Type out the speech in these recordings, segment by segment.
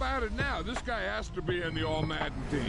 about it now. This guy has to be in the All-Madden team.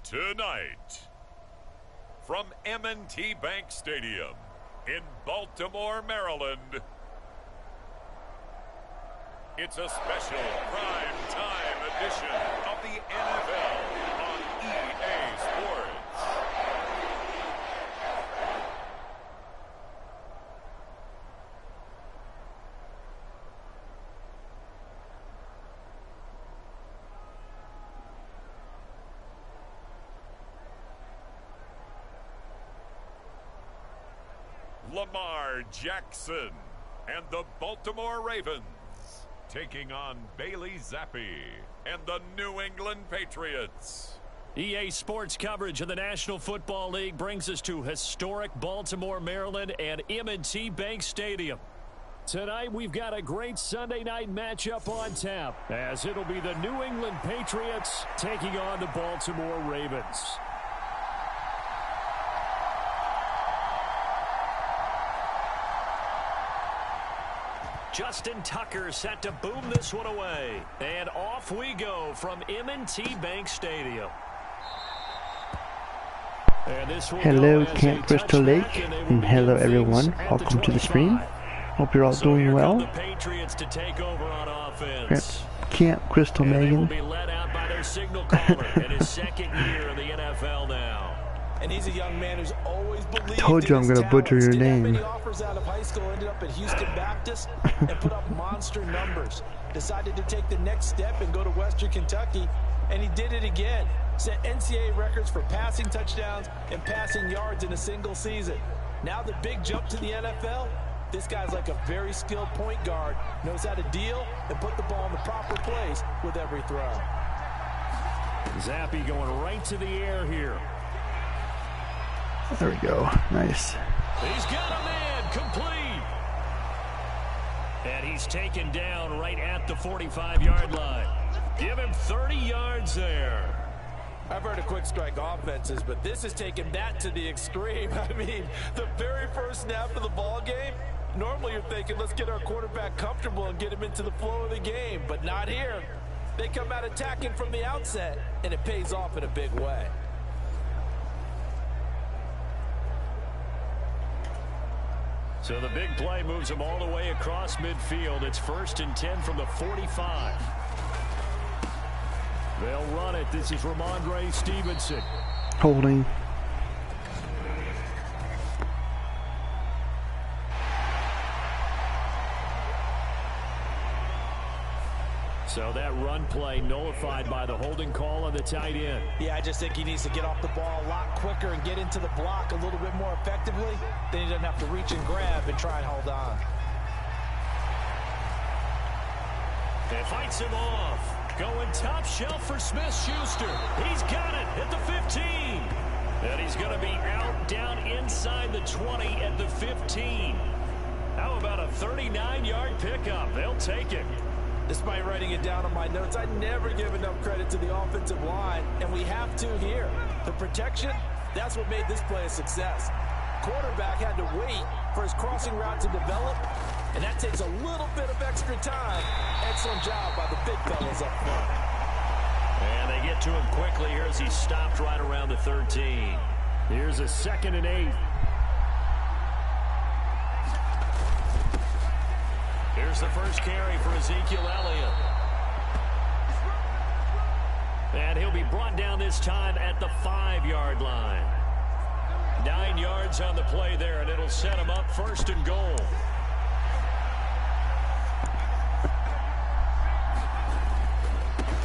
Tonight, from M&T Bank Stadium in Baltimore, Maryland, it's a special prime time edition of the NFL on EA Sports. Lamar Jackson and the Baltimore Ravens taking on Bailey Zappi and the New England Patriots. EA Sports coverage of the National Football League brings us to historic Baltimore, Maryland and M&T Bank Stadium. Tonight we've got a great Sunday night matchup on tap, as it'll be the New England Patriots taking on the Baltimore Ravens. Justin Tucker set to boom this one away. And off we go from M&T Bank Stadium. Hello Camp Crystal Lake, and hello everyone. Welcome to the stream. Hope you're all doing well. Camp Crystal Megan. And he's a young man who's always believed. I told you I'm going to butcher your name. Offers out of high school, ended up at Houston Baptist and put up monster numbers. Decided to take the next step and go to Western Kentucky, and he did it again. Set NCAA records for passing touchdowns and passing yards in a single season. Now the big jump to the NFL. This guy's like a very skilled point guard, knows how to deal and put the ball in the proper place with every throw. Zappi going right to the air here. There we go. Nice. He's got a man complete. And he's taken down right at the 45-yard line. Give him 30 yards there. I've heard of quick strike offenses, but this is taking that to the extreme. I mean, the very first snap of the ball game, normally you're thinking, let's get our quarterback comfortable and get him into the flow of the game, but not here. They come out attacking from the outset, and it pays off in a big way. So the big play moves them all the way across midfield. It's 1st and 10 from the 45. They'll run it. This is Ramondre Stevenson. Holding. So that run play nullified by the holding call on the tight end. Yeah, I just think he needs to get off the ball a lot quicker and get into the block a little bit more effectively. Then he doesn't have to reach and grab and try and hold on. It fights him off. Going top shelf for Smith-Schuster. He's got it at the 15. And he's going to be out down inside the 20 at the 15. How about a 39-yard pickup? They'll take it. Despite writing it down on my notes, I never give enough credit to the offensive line, and we have to here. The protection, that's what made this play a success. Quarterback had to wait for his crossing route to develop, and that takes a little bit of extra time. Excellent job by the big fellas up front. And they get to him quickly here as he stopped right around the 13. Here's a 2nd and 8. Here's the first carry for Ezekiel Elliott. And he'll be brought down this time at the 5-yard line. 9 yards on the play there, and it'll set him up 1st and goal.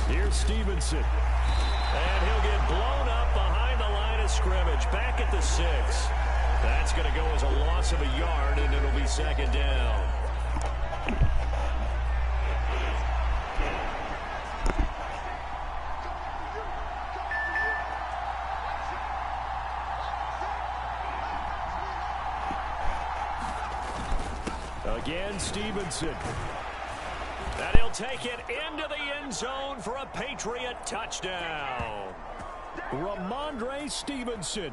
Here's Stevenson. And he'll get blown up behind the line of scrimmage. Back at the 6. That's going to go as a loss of a yard, and it'll be 2nd down. Again, Stevenson. And he'll take it into the end zone for a Patriot touchdown. Ramondre Stevenson.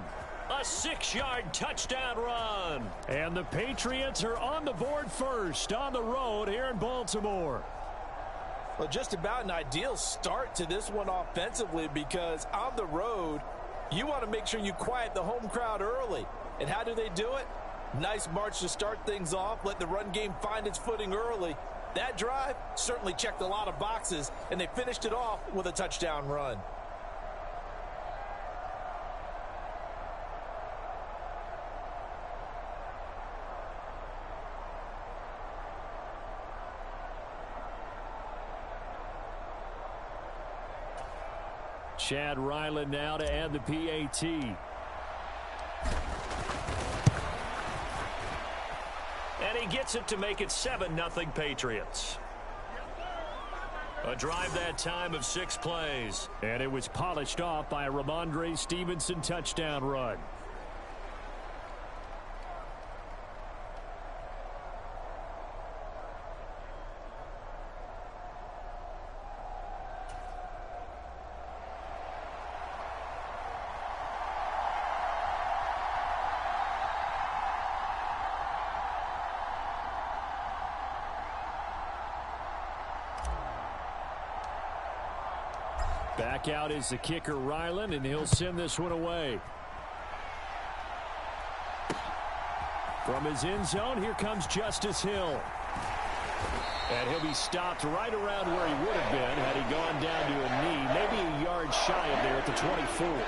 A 6-yard touchdown run. And the Patriots are on the board first on the road here in Baltimore. Well, just about an ideal start to this one offensively, because on the road, you want to make sure you quiet the home crowd early. And how do they do it? Nice march to start things off. Let the run game find its footing early. That drive certainly checked a lot of boxes, and they finished it off with a touchdown run. Chad Ryland now to add the PAT. And he gets it to make it 7-0 Patriots. A drive that time of 6 plays. And it was polished off by a Ramondre Stevenson touchdown run. Back out is the kicker, Ryland, and he'll send this one away. From his end zone, here comes Justice Hill. And he'll be stopped right around where he would have been had he gone down to a knee, maybe a yard shy of there at the 24.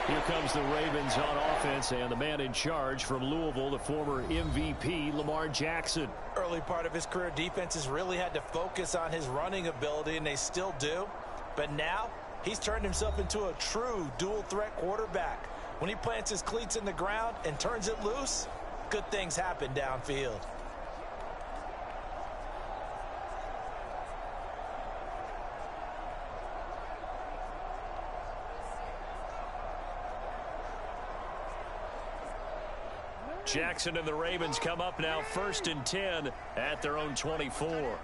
Here comes the Ravens on offense, and the man in charge from Louisville, the former MVP, Lamar Jackson. Early part of his career, defenses really had to focus on his running ability, and they still do. But now, he's turned himself into a true dual-threat quarterback. When he plants his cleats in the ground and turns it loose, good things happen downfield. Jackson and the Ravens come up now 1st and 10 at their own 24.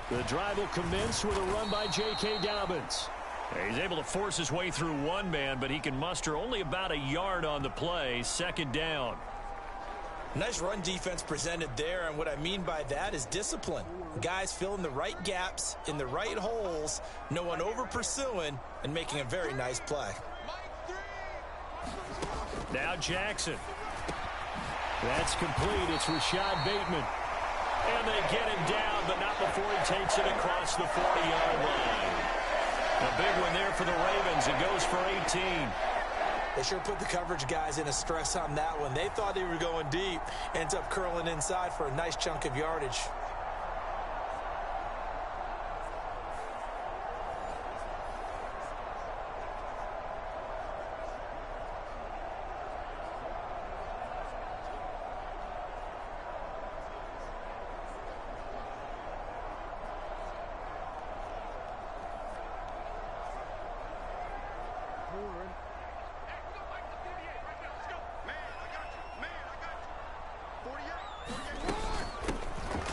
The drive will commence with a run by J.K. Dobbins. He's able to force his way through one man, but he can muster only about a yard on the play. Second down. Nice run defense presented there, and what I mean by that is discipline. Guys filling the right gaps in the right holes, no one over pursuing, and making a very nice play. Now Jackson. That's complete. It's Rashad Bateman. And they get him down, but not before he takes it across the 40-yard line. A big one there for the Ravens. It goes for 18. They sure put the coverage guys in a stress on that one. They thought they were going deep. Ends up curling inside for a nice chunk of yardage.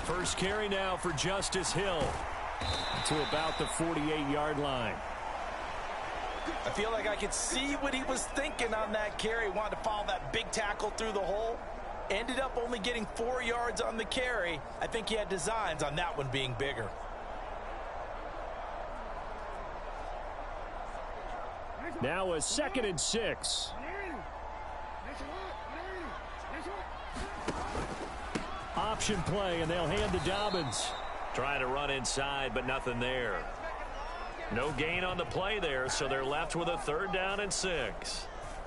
First carry now for Justice Hill to about the 48-yard line. I feel like I could see what he was thinking on that carry. Wanted to follow that big tackle through the hole. Ended up only getting 4 yards on the carry. I think he had designs on that one being bigger. Now a 2nd and 6. Option play, and they'll hand to Dobbins. Trying to run inside, but nothing there. No gain on the play there, so they're left with a 3rd down and 6.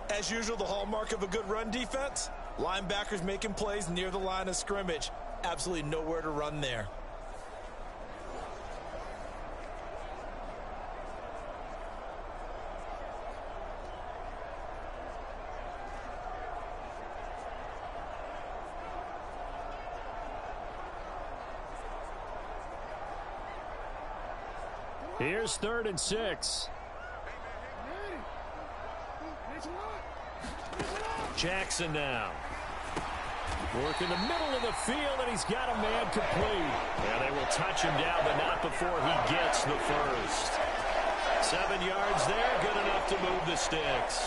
As usual, the hallmark of a good run defense, linebackers making plays near the line of scrimmage. Absolutely nowhere to run there. Here's 3rd and 6. Jackson now. Working the middle of the field, and he's got a man complete. Yeah, they will touch him down, but not before he gets the first. 7 yards there, good enough to move the sticks.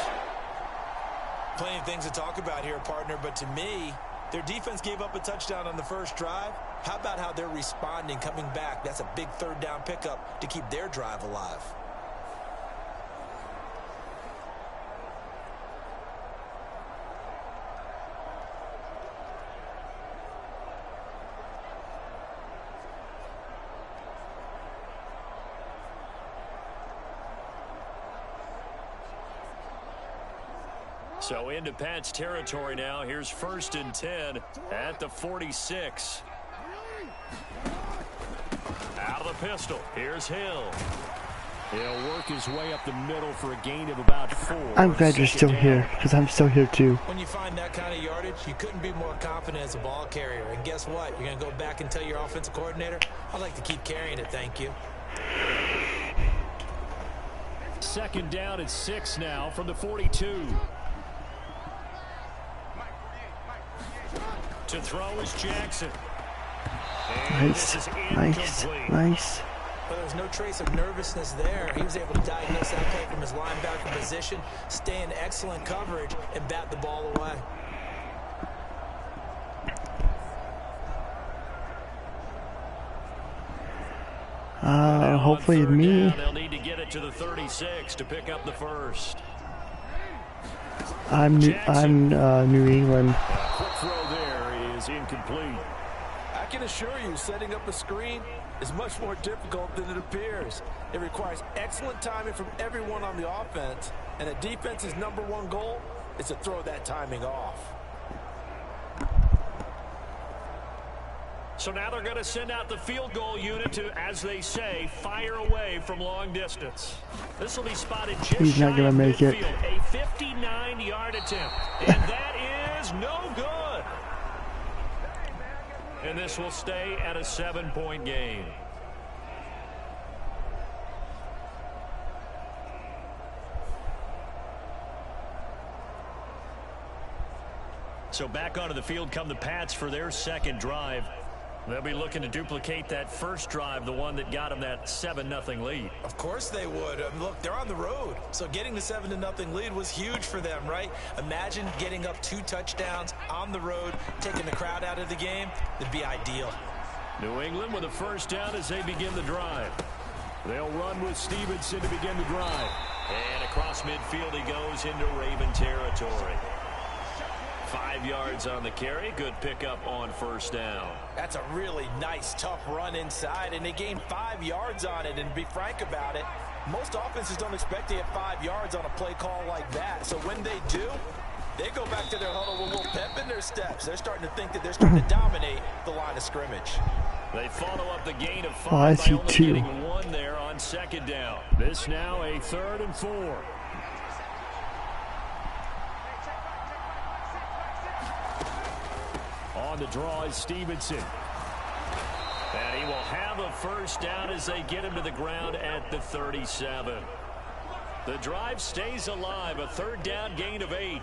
Plenty of things to talk about here, partner, but to me, their defense gave up a touchdown on the first drive. How about how they're responding, coming back? That's a big 3rd down pickup to keep their drive alive. So into Pat's territory now. Here's 1st and 10 at the 46. Out of the pistol. Here's Hill. He'll work his way up the middle for a gain of about 4. I'm glad you're still here, because I'm still here too. When you find that kind of yardage, you couldn't be more confident as a ball carrier. And guess what? You're going to go back and tell your offensive coordinator, I'd like to keep carrying it, thank you. 2nd down and 6 now from the 42. To throw is Jackson. Nice. But there's no trace of nervousness there. He was able to diagnose that play from his linebacker position, stay in excellent coverage, and bat the ball away. Hopefully me. They'll need to get it to the 36 to pick up the first. I'm New England. Quick throw there is incomplete. I can assure you, setting up a screen is much more difficult than it appears. It requires excellent timing from everyone on the offense, and a defense's #1 goal is to throw that timing off. So now they're going to send out the field goal unit to, as they say, fire away from long distance. This will be spotted just He's not going to make it. A 59-yard attempt, and that is no good. And this will stay at a 7-point game. So back onto the field come the Pats for their second drive. They'll be looking to duplicate that first drive, the one that got them that 7-0 lead. Of course they would. Look, they're on the road. So getting the 7-0 lead was huge for them, right? Imagine getting up 2 touchdowns on the road, taking the crowd out of the game. It'd be ideal. New England with a first down as they begin the drive. They'll run with Stevenson to begin the drive. And across midfield he goes into Raven territory. 5 yards on the carry. Good pickup on first down. That's a really nice, tough run inside, and they gained 5 yards on it. And to be frank about it, most offenses don't expect to get 5 yards on a play call like that. So when they do, they go back to their huddle with a little pep in their steps. They're starting to think that they're starting to dominate the line of scrimmage. They follow up the gain of 5 I see by only 2. getting 1 there on second down. This now a 3rd and 4. On the draw is Stevenson. And he will have a first down as they get him to the ground at the 37. The drive stays alive. A 3rd down gain of 8.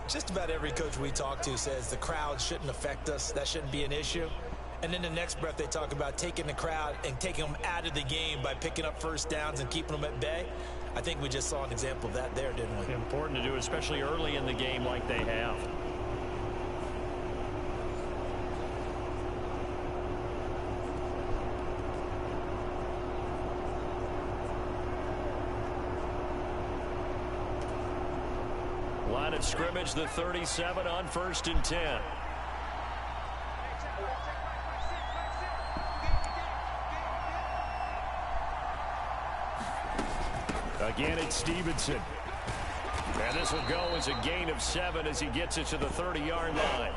Just about every coach we talk to says the crowd shouldn't affect us. That shouldn't be an issue. And in the next breath, they talk about taking the crowd and taking them out of the game by picking up first downs and keeping them at bay. I think we just saw an example of that there, didn't we? Important to do, especially early in the game like they have. Line of scrimmage, the 37 on 1st and 10. Again, it's Stevenson. And this will go as a gain of 7 as he gets it to the 30-yard line.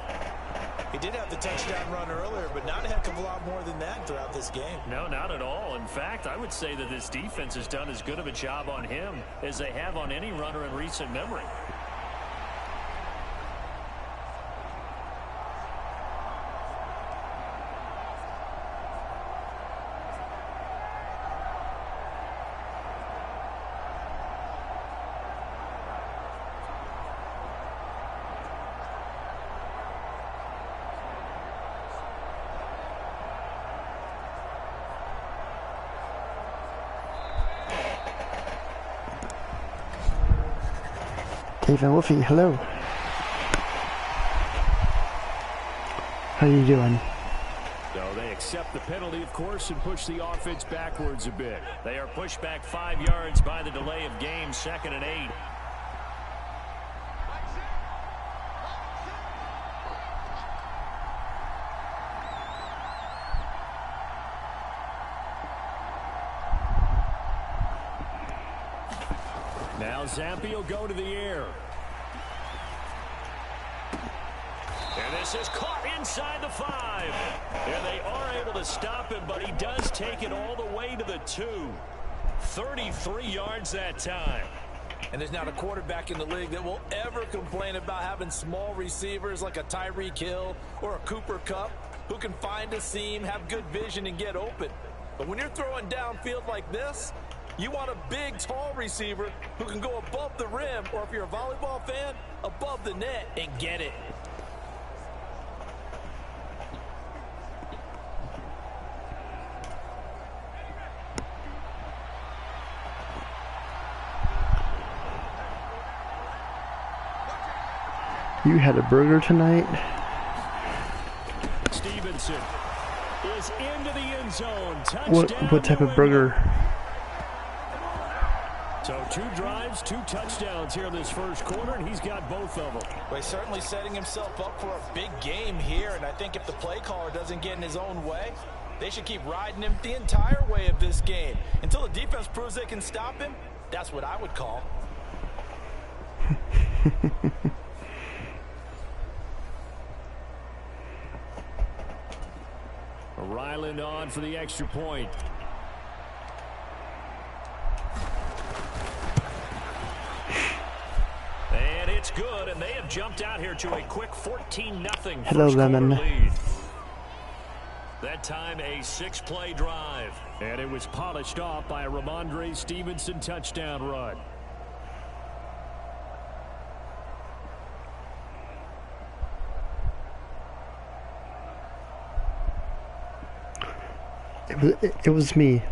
He did have the touchdown run earlier, but not a heck of a lot more than that throughout this game. No, not at all. In fact, I would say that this defense has done as good of a job on him as they have on any runner in recent memory. David Wolfie, hello. How you doing? So they accept the penalty, of course, and push the offense backwards a bit. They are pushed back 5 yards by the delay of game, 2nd and 8. Now Zampi will go to the air. And this is caught inside the 5. And they are able to stop him, but he does take it all the way to the 2. 33 yards that time. And there's not a quarterback in the league that will ever complain about having small receivers like a Tyreek Hill or a Cooper Kupp who can find a seam, have good vision, and get open. But when you're throwing downfield like this, you want a big, tall receiver who can go above the rim, or if you're a volleyball fan, above the net and get it. You had a burger tonight? Stevenson is into the end zone. Touchdown, What type of burger? So 2 drives, 2 touchdowns here in this first quarter, and he's got both of them. Well, he's certainly setting himself up for a big game here, and I think if the play caller doesn't get in his own way, they should keep riding him the entire way of this game. Until the defense proves they can stop him, that's what I would call. Ryland on for the extra point. And it's good, and they have jumped out here to a quick 14-0 Hello, Lemon. lead. That time a 6-play drive. And it was polished off by a Ramondre Stevenson touchdown run. It was me.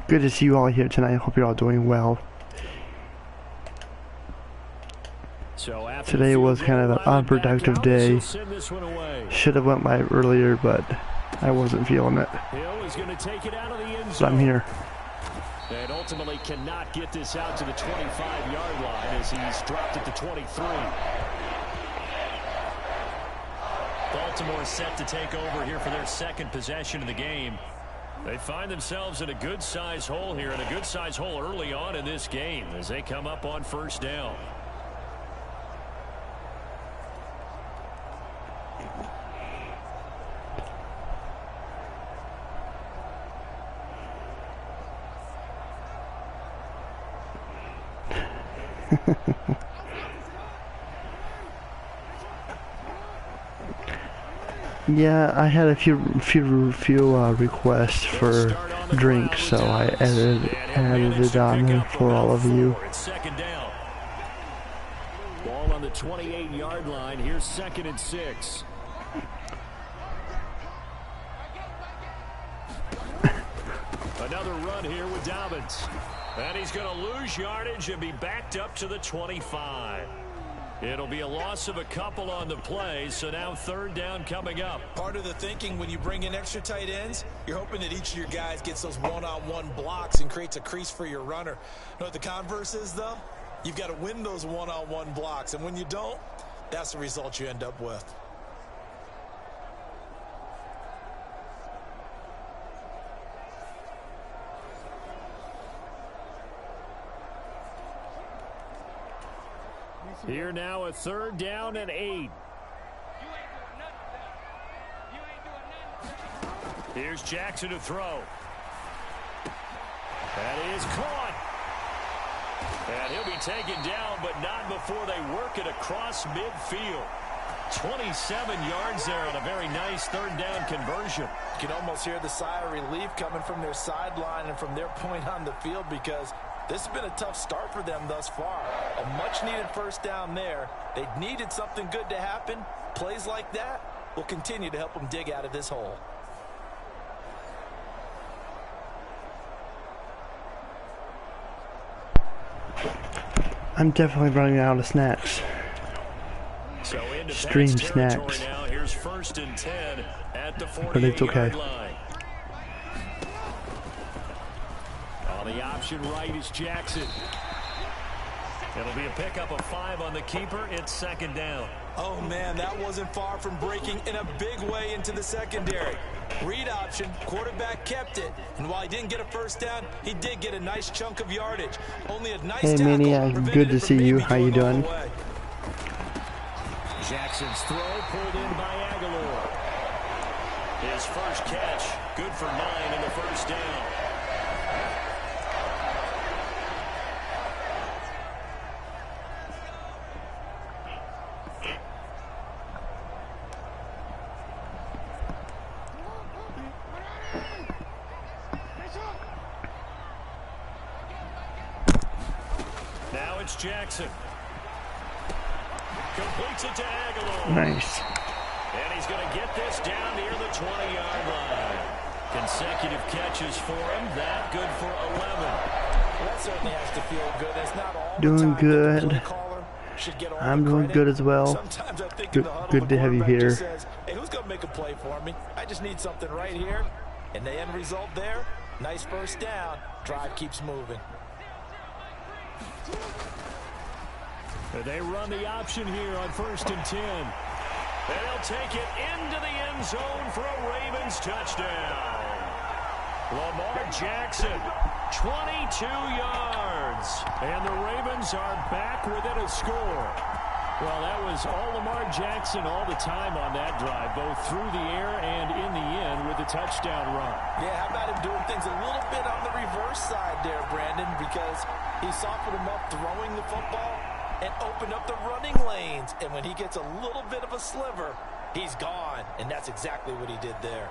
Good to see you all here tonight. I hope you're all doing well. Today was kind of an unproductive day. Should have went by earlier, but I wasn't feeling it. But I'm here. And ultimately cannot get this out to the 25-yard line as he's dropped at the 23. Baltimore set to take over here for their second possession of the game. They find themselves in a good-sized hole here, and a good-sized hole early on in this game as they come up on first down. Yeah, I had a few requests for drinks, so I added it on there for all of you. Ball on the 28-yard line. Here's 2nd and 6. Another run here with Dobbins. And he's going to lose yardage and be backed up to the 25. It'll be a loss of a couple on the play, so now 3rd down coming up. Part of the thinking when you bring in extra tight ends, you're hoping that each of your guys gets those one-on-one blocks and creates a crease for your runner. You know what the converse is, though? You've got to win those one-on-one blocks, and when you don't, that's the result you end up with. Here now a 3rd down and 8. Here's Jackson to throw. That is caught. And he'll be taken down, but not before they work it across midfield. 27 yards there on a very nice 3rd down conversion. You can almost hear the sigh of relief coming from their sideline and from their point on the field, because this has been a tough start for them thus far. A much-needed 1st down there. They needed something good to happen. Plays like that will continue to help them dig out of this hole. I'm definitely running out of snacks. So Stream snacks. Now. Here's 1st and 10 at the 48-yard but it's okay. line. The option right is Jackson. It'll be a pickup of 5 on the keeper. It's 2nd down. Oh, man, that wasn't far from breaking in a big way into the secondary. Read option, quarterback kept it. And while he didn't get a 1st down, he did get a nice chunk of yardage. Only a nice tackle. Hey, Maniac, good to see you. How you doing? Jackson's throw pulled in by Aguilar. His first catch, good for 9 in the 1st down. Jackson completes it to Aguilar. Nice. And he's going to get this down near the 20-yard line. Consecutive catches for him. That good for 11. Well, that certainly has to feel good. It's not all doing the time good. I'm doing good as well. Good to have you here. Says, hey, who's going to make a play for me? I just need something right here. And the end result there, nice 1st down. Drive keeps moving. They run the option here on 1st and 10. And they'll take it into the end zone for a Ravens touchdown. Lamar Jackson, 22 yards. And the Ravens are back within a score. Well, that was all Lamar Jackson all the time on that drive, both through the air and in the end with the touchdown run. Yeah, how about him doing things a little bit on the reverse side there, Brandon, because he softened him up throwing the football and opened up the running lanes. And when he gets a little bit of a sliver, he's gone. And that's exactly what he did there.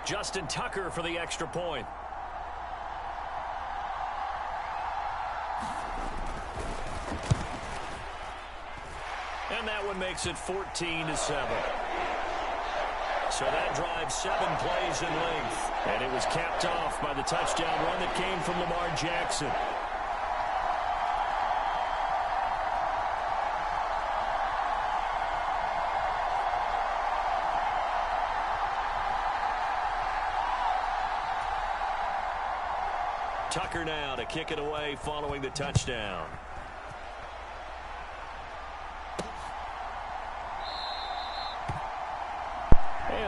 Justin Tucker for the extra point. And that one makes it 14-7. So that drives 7 plays in length. And it was capped off by the touchdown run that came from Lamar Jackson. Tucker now to kick it away following the touchdown.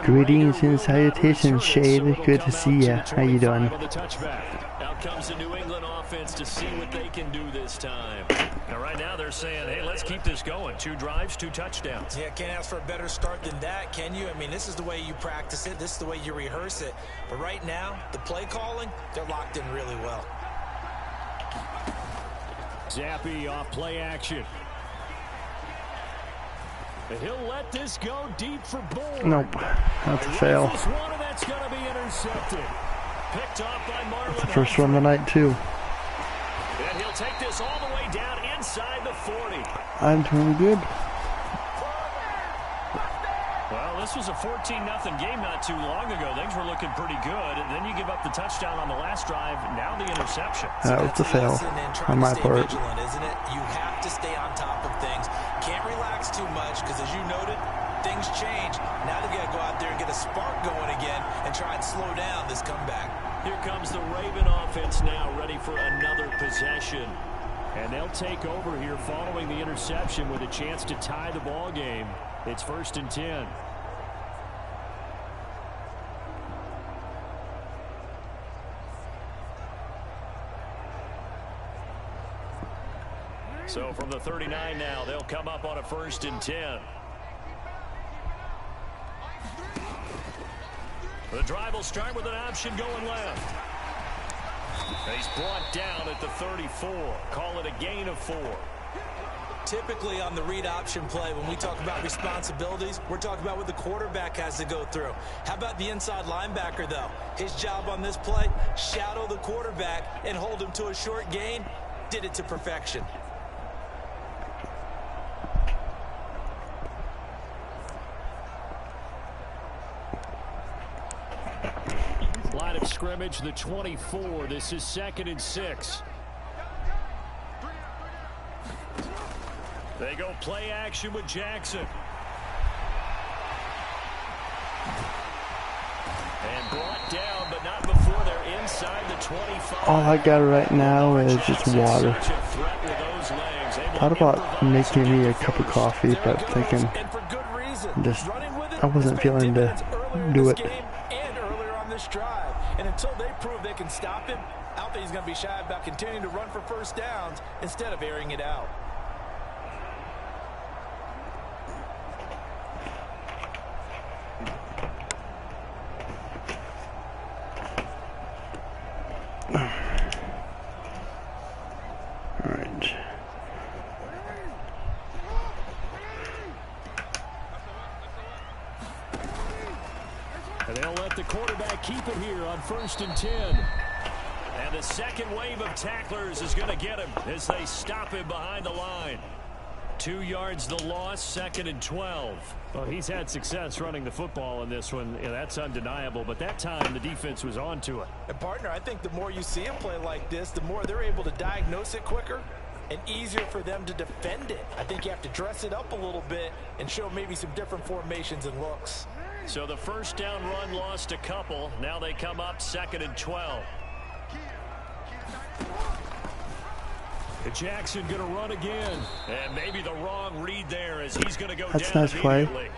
Greetings and salutations, Shade. Good to see ya. How you doing? Out comes the New England offense to see what they can do this time. Now, right now they're saying, hey, let's keep this going. 2 drives, 2 touchdowns. Yeah, can't ask for a better start than that, can you? I mean, this is the way you practice it. This is the way you rehearse it. But right now, the play calling, they're locked in really well. Zappy off play action. He'll let this go deep for Bull. Nope, that's a fail. That's going to be intercepted. Picked off by Marlon. First one tonight too. And he'll take this all the way down inside the 40. I'm doing good. Well, this was a 14-0 game not too long ago. Things were looking pretty good. And then you give up the touchdown on the last drive. Now the interception. That was a fail on my part. Vigilant, isn't it? You have to stay on top of things. Can't relax too much because, as you noted, things change. Now they've got to go out there and get a spark going again and try and slow down this comeback. Here comes the Raven offense now, ready for another possession. And they'll take over here following the interception with a chance to tie the ball game. It's 1st and 10. So from the 39 now, they'll come up on a 1st and 10. The drive will start with an option going left. He's brought down at the 34. Call it a gain of 4. Typically on the read option play, when we talk about responsibilities, we're talking about what the quarterback has to go through. How about the inside linebacker, though? His job on this play, shadow the quarterback and hold him to a short gain. Did it to perfection. Line of scrimmage, the 24. This is 2nd and 6. They go play action with Jackson. And brought down, but not before they're inside the 25. All I got right now is just water. Thought about making me a cup of coffee, but thinking just I wasn't feeling to do it. Drive, and until they prove they can stop him, I don't think he's going to be shy about continuing to run for first downs instead of airing it out. All right. And they'll let the quarterback keep it here on 1st and 10. And the second wave of tacklers is going to get him as they stop him behind the line. 2 yards the loss, 2nd and 12. Well, he's had success running the football in this one. Yeah, that's undeniable. But that time, the defense was on to it. And, partner, I think the more you see him play like this, the more they're able to diagnose it quicker and easier for them to defend it. I think you have to dress it up a little bit and show maybe some different formations and looks. So the first down run lost a couple. Now they come up 2nd and 12. Jackson going to run again. And maybe the wrong read there as he's going to go That's down nice play. immediately.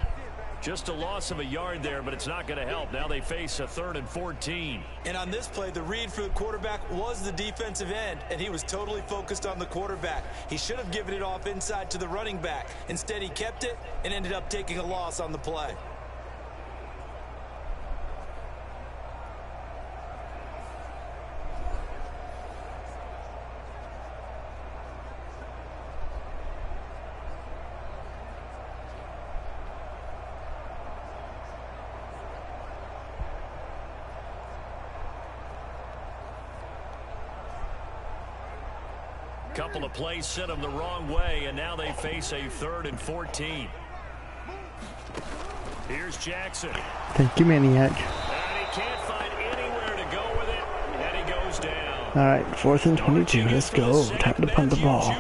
Just a loss of a yard there, but it's not going to help. Now they face a 3rd and 14. And on this play, the read for the quarterback was the defensive end, and he was totally focused on the quarterback. He should have given it off inside to the running back. Instead, he kept it and ended up taking a loss on the play. Couple of plays sent them the wrong way, and now they face a 3rd and 14. Here's Jackson. Thank you, Maniac. And he can't find anywhere to go with it, and he goes down. All right, 4th and 22. Let's go. Time to punt the ball.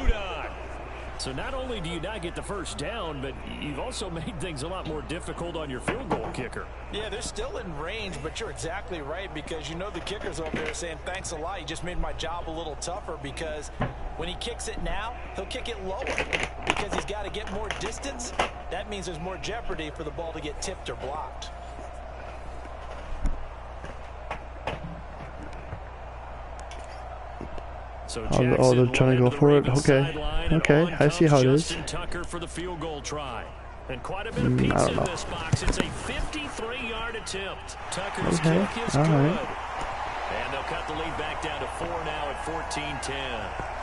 So not only do you not get the first down, but you've also made things a lot more difficult on your field goal kicker. Yeah, they're still in range, but you're exactly right, because you know the kicker's over there saying, thanks a lot, you just made my job a little tougher, because when he kicks it now, he'll kick it lower because he's got to get more distance. That means there's more jeopardy for the ball to get tipped or blocked. So oh, they're trying to go for it. Okay, I see how it is. Tucker for the field goal try. And quite a bit of pizza in this box. It's a 53-yard attempt. Tucker's kick is good. And they'll cut the lead back down to 4 now at 14-10.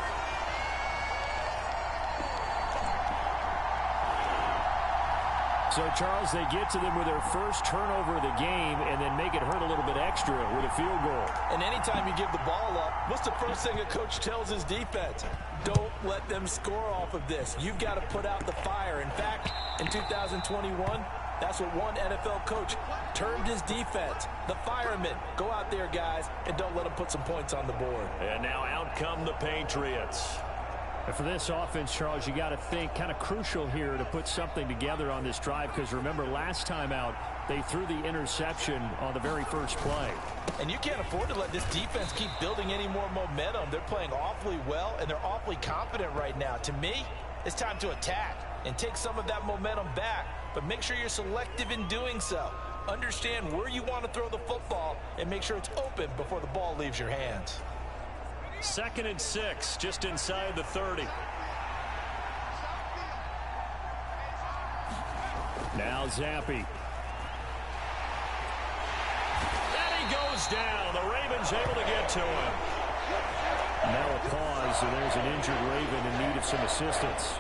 So, Charles, they get to them with their first turnover of the game and then make it hurt a little bit extra with a field goal. And anytime you give the ball up, what's the first thing a coach tells his defense? Don't let them score off of this. You've got to put out the fire. In fact, in 2021, that's what one NFL coach termed his defense, the firemen. Go out there, guys, and don't let them put some points on the board. And now out come the Patriots. And for this offense, Charles, you got to think kind of crucial here to put something together on this drive, because remember last time out they threw the interception on the very first play. And you can't afford to let this defense keep building any more momentum. They're playing awfully well and they're awfully confident right now. To me, it's time to attack and take some of that momentum back, but make sure you're selective in doing so. Understand where you want to throw the football and make sure it's open before the ball leaves your hands. 2nd and 6, just inside the 30. Now Zappi. And he goes down. The Ravens able to get to him. Now a pause, and there's an injured Raven in need of some assistance.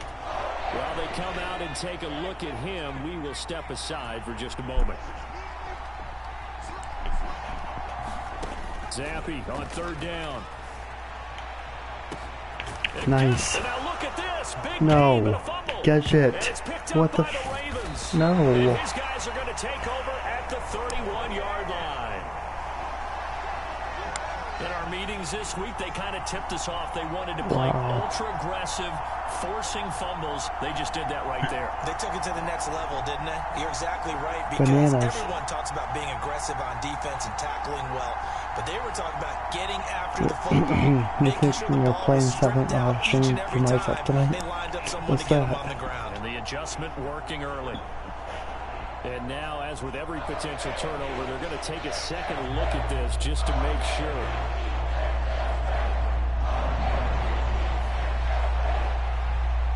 While they come out and take a look at him, we will step aside for just a moment. Zappi on 3rd down. Nice. Now look at this. Big no. Gadget. What the No. And his guys are going to take over at the 31-yard line. In our meetings this week, they kind of tipped us off. They wanted to play ultra-aggressive, forcing fumbles. They just did that right there. They took it to the next level, didn't they? You're exactly right, because everyone talks about being aggressive on defense and tackling well. But they were talking about getting after the football. You think you're playing something streaming for myself tonight? What's that? On the ground. And the adjustment working early. And now, as with every potential turnover, they're going to take a second look at this just to make sure.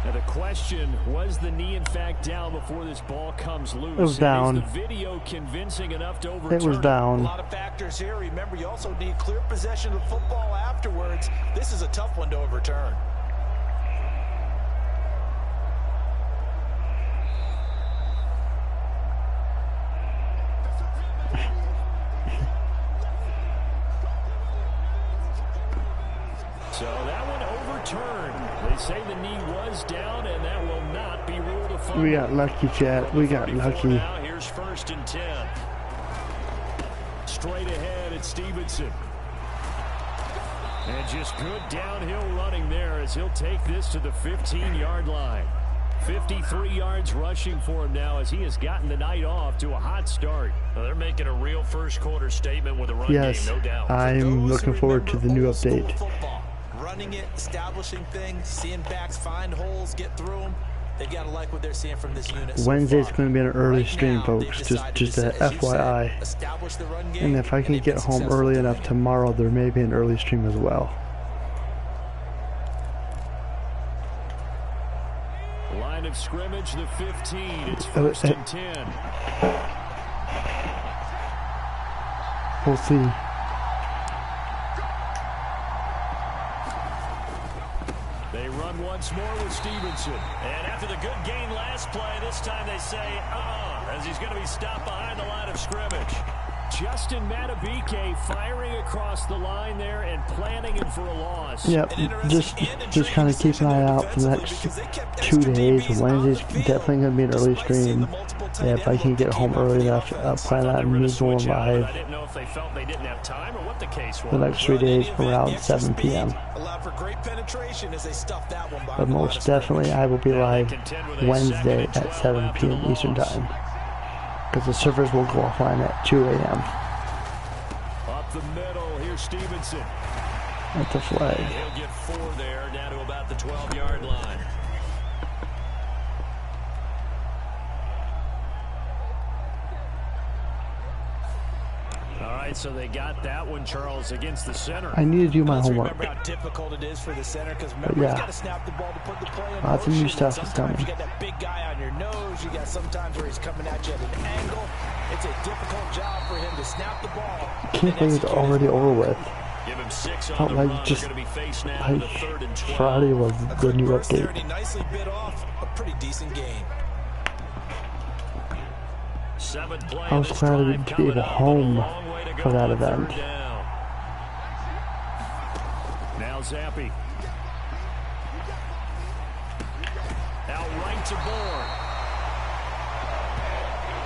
Now the question, was the knee in fact down before this ball comes loose? It was down. Is the video convincing enough to overturn? It was down. A lot of factors here. Remember, you also need clear possession of the football afterwards. This is a tough one to overturn. So that one overturned. They say the knee was down, and that will not be ruled a fumble. We got lucky, Chad. We got lucky. Now here's 1st and 10. Straight ahead at Stevenson. And just good downhill running there as he'll take this to the 15-yard line. 53 yards rushing for him now as he has gotten the night off to a hot start. Well, they're making a real first-quarter statement with a run game, no doubt. I'm looking forward to the new update. Running it, establishing things, seeing backs find holes, get through them. They've got to like what they're seeing from this unit. Wednesday's going to be an early stream, folks. Just a FYI. And if I can get home early enough tomorrow, there may be an early stream as well. Line of scrimmage, the 15. It's 1st and 10. We'll see. They run once more with Stevenson. And after the good gain last play, this time they say, as he's going to be stopped behind the line of scrimmage. Justin Matabike firing across the line there and planning him for a loss. Yep, just kind of keep an eye out for the next 2 days. Wednesday's definitely going to be an early stream. Yeah, if I can get home early enough, plan on me going live for the next 3 days around 7 p.m. But most definitely I will be live Wednesday at 7 p.m. Eastern Time, because the servers will go offline at 2 a.m. Up the middle, here's Stevenson. At the flag. He'll get 4 there, down to about the 12-yard line. All right, so they got that one, Charles, against the center. I need to do my homework. Remember how difficult it is for the center, because yeah, he's got to snap the ball to put the play in lots of new stuff is coming. You got that big guy on your nose. You got sometimes where he's coming at you at an angle. It's a difficult job for him to snap the ball. I can't believe it's already over with. Give him 6 on Felt the like run. just Gonna be faced now like with a 3rd and 12. Friday was the new update. He nicely bit off a pretty decent game. 7th play I was glad to be able home for that event. Now Zappi. Now right to Bourne.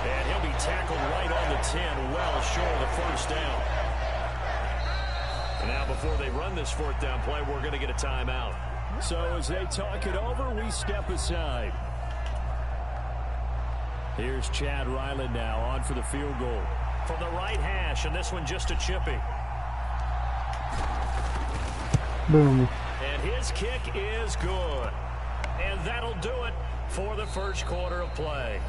And he'll be tackled right on the 10, well short of the first down. And now before they run this 4th down play, we're going to get a timeout. So as they talk it over, we step aside. Here's Chad Ryland now on for the field goal. From the right hash, and this one just a chippy. Boom. And his kick is good. And that'll do it for the first quarter of play.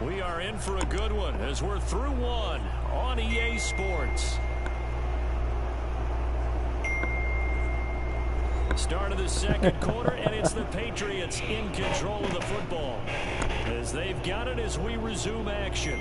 We are in for a good one as we're through one on EA Sports. Start of the second quarter, and it's the Patriots in control of the football, as they've got it as we resume action.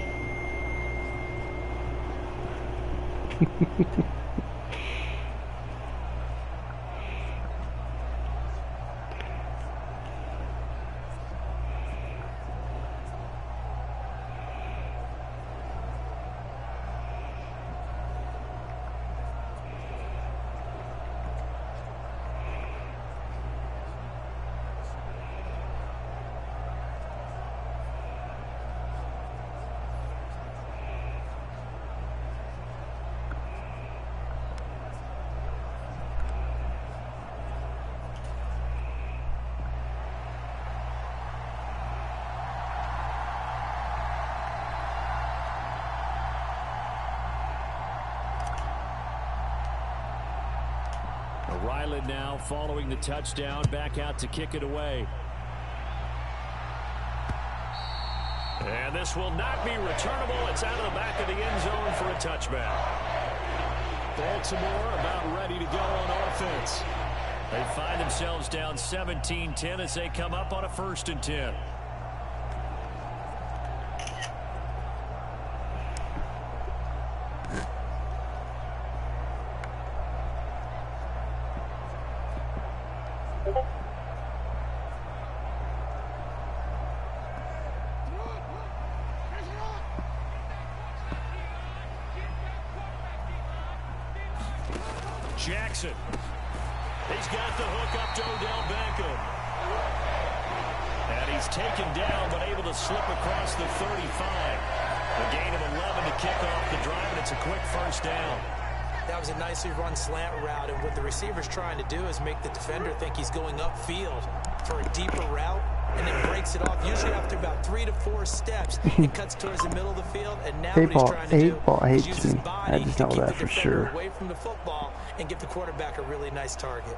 Ryland now following the touchdown, back out to kick it away. And this will not be returnable. It's out of the back of the end zone for a touchback. Baltimore about ready to go on offense. They find themselves down 17-10 as they come up on a 1st and 10. Jackson. He's got the hook up to Odell Beckham. And he's taken down, but able to slip across the 35. A gain of 11 to kick off the drive, and it's a quick 1st down. That was a nicely run slant route, and what the receiver's trying to do is make the defender think he's going upfield for a deeper route, and then breaks it off, usually after about 3 to 4 steps. It cuts towards the middle of the field, and now what he's trying to do is use his body to keep the defender away from the football and give the quarterback a really nice target.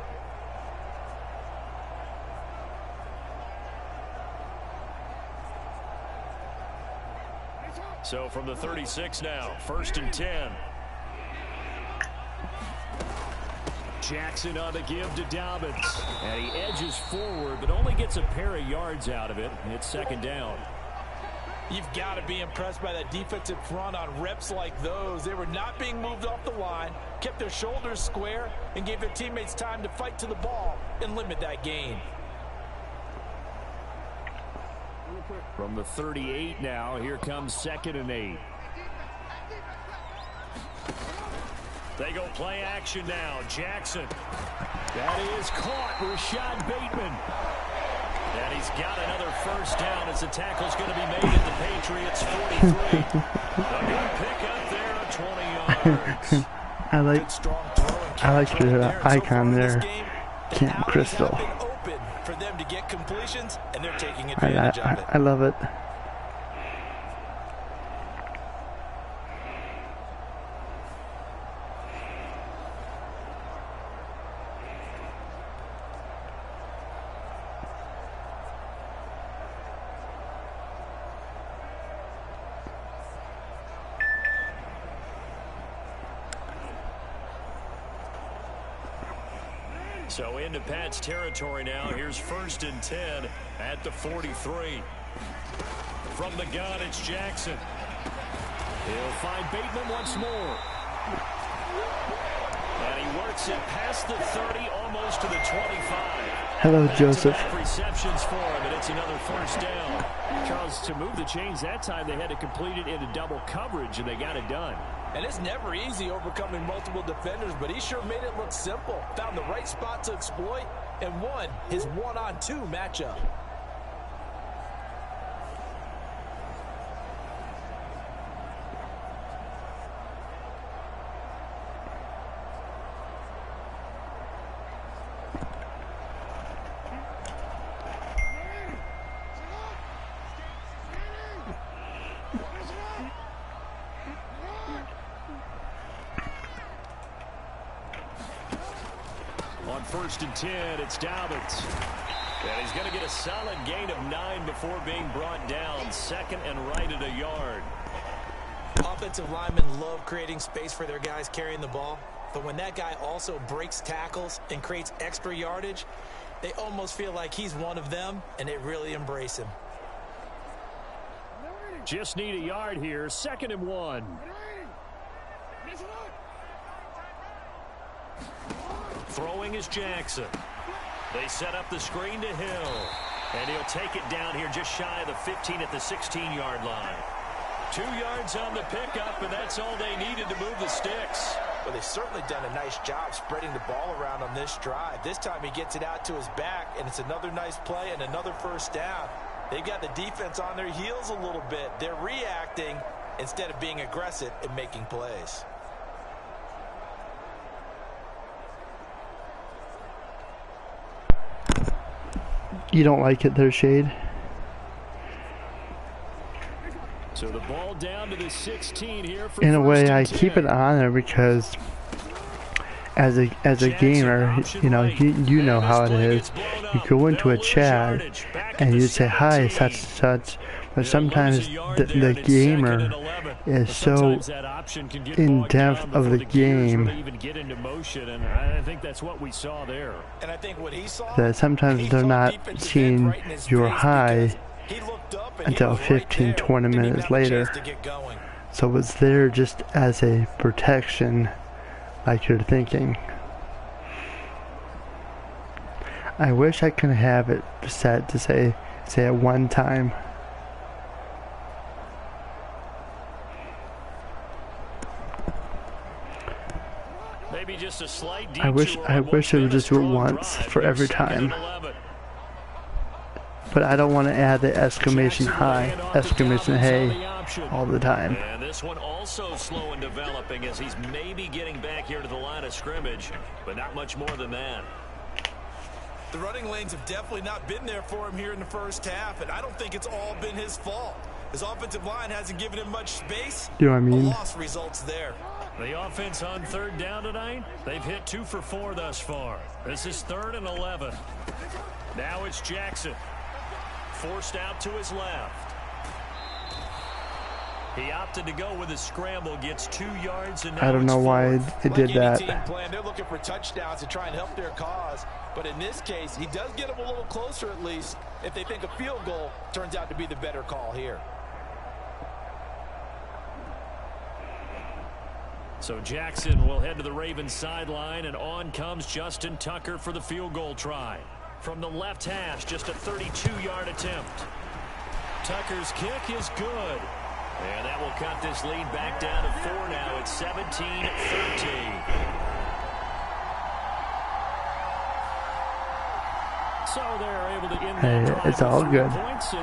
So from the 36 now, 1st and 10. Jackson on the give to Dobbins. And he edges forward, but only gets a pair of yards out of it. It's 2nd down. You've got to be impressed by that defensive front on reps like those. They were not being moved off the line, kept their shoulders square, and gave their teammates time to fight to the ball and limit that gain. From the 38 now, here comes 2nd and 8. They go play action now. Jackson. That is caught. Rashad Bateman. And he's got another first down as the tackle's going to be made at the Patriots 43. A good pickup there of 20 yards. I like the icon there, Camp Crystal. For them to get completions, and they're taking advantage of it. I love it. So into Pat's territory now. Here's 1st and 10 at the 43. From the gun, it's Jackson. He'll find Bateman once more. And he works it past the 30, almost to the 25. Hello, Joseph. Receptions for him, and it's another first down. Charles, to move the chains that time, they had to complete it into double coverage, and they got it done. And it's never easy overcoming multiple defenders, but he sure made it look simple. Found the right spot to exploit and won his one-on-two matchup. On 1st and 10, it's Dobbins. And he's going to get a solid gain of 9 before being brought down. 2nd and right at a yard. Offensive linemen love creating space for their guys carrying the ball. But when that guy also breaks tackles and creates extra yardage, they almost feel like he's one of them, and they really embrace him. Just need a yard here. 2nd and 1. Throwing is Jackson. They set up the screen to Hill. And he'll take it down here just shy of the 15 at the 16-yard line. 2 yards on the pickup, and that's all they needed to move the sticks. Well, they've certainly done a nice job spreading the ball around on this drive. This time he gets it out to his back, and it's another nice play and another first down. They've got the defense on their heels a little bit. They're reacting instead of being aggressive and making plays. You don't like it there, Shade? So the ball down to the 16 here for in a way, I 10. keep it on there because as a gamer, you know how it is. You go into a chat and you say hi, such and such, but sometimes the gamer is so in depth of the game that sometimes they're not seeing your hi until 15-20 minutes later. So it's there just as a protection, like you're thinking. I wish I could have it set to say at one time. Maybe just a slight I wish it would just do it once for every time. But I don't want to add the exclamation hi, exclamation hey all the time. And this one also slow in developing as he's maybe getting back here to the line of scrimmage, but not much more than that. The running lanes have definitely not been there for him here in the first half, and I don't think it's all been his fault. His offensive line hasn't given him much space. You know what I mean? Loss results there. The offense on 3rd down tonight, they've hit 2 for 4 thus far. This is 3rd and 11. Now it's Jackson. Forced out to his left. He opted to go with a scramble, gets 2 yards, and now I don't know why it did that. They're looking for touchdowns to try and help their cause. But in this case, he does get them a little closer at least if they think a field goal turns out to be the better call here. So Jackson will head to the Ravens sideline, and on comes Justin Tucker for the field goal try. From the left hash, just a 32-yard attempt. Tucker's kick is good. And that will cut this lead back down to 4 now. It's 17-13. So they're able to end that drive. It's all good.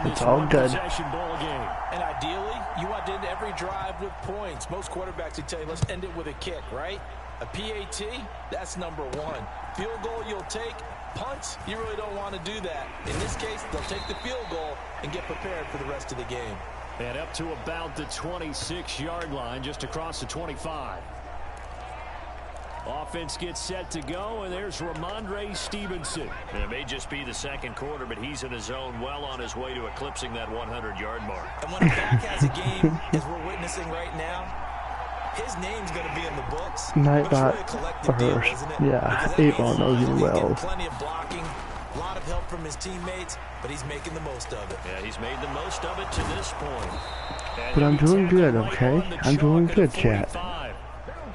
It's all good. Ball game. And ideally, you want to end every drive with points. Most quarterbacks would tell you, let's end it with a kick, right? A PAT, that's number one. Field goal you'll take. Punts, you really don't want to do that. In this case, they'll take the field goal and get prepared for the rest of the game. And up to about the 26-yard line, just across the 25. Offense gets set to go, and there's Ramondre Stevenson. And it may just be the second quarter, but he's in his zone, well on his way to eclipsing that 100-yard mark. And when a back has a game, as we're witnessing right now, his name's going to be in the books. Nightbot first. Yeah, Avon knows him well. Plenty of blocking, a lot of help from his teammates, but he's making the most of it. Yeah, he's made the most of it to this point. But I'm doing good, okay? I'm doing good, chat.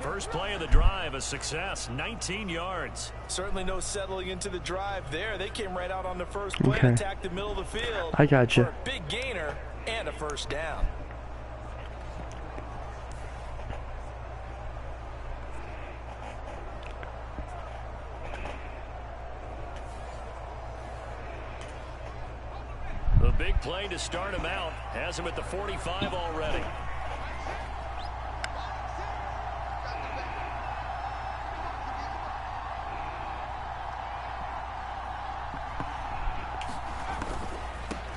First play of the drive, a success, 19 yards. Certainly no settling into the drive there. They came right out on the first play, attacked the middle of the field. I got you. For a big gainer and a first down. The big play to start him out. Has him at the 45 already.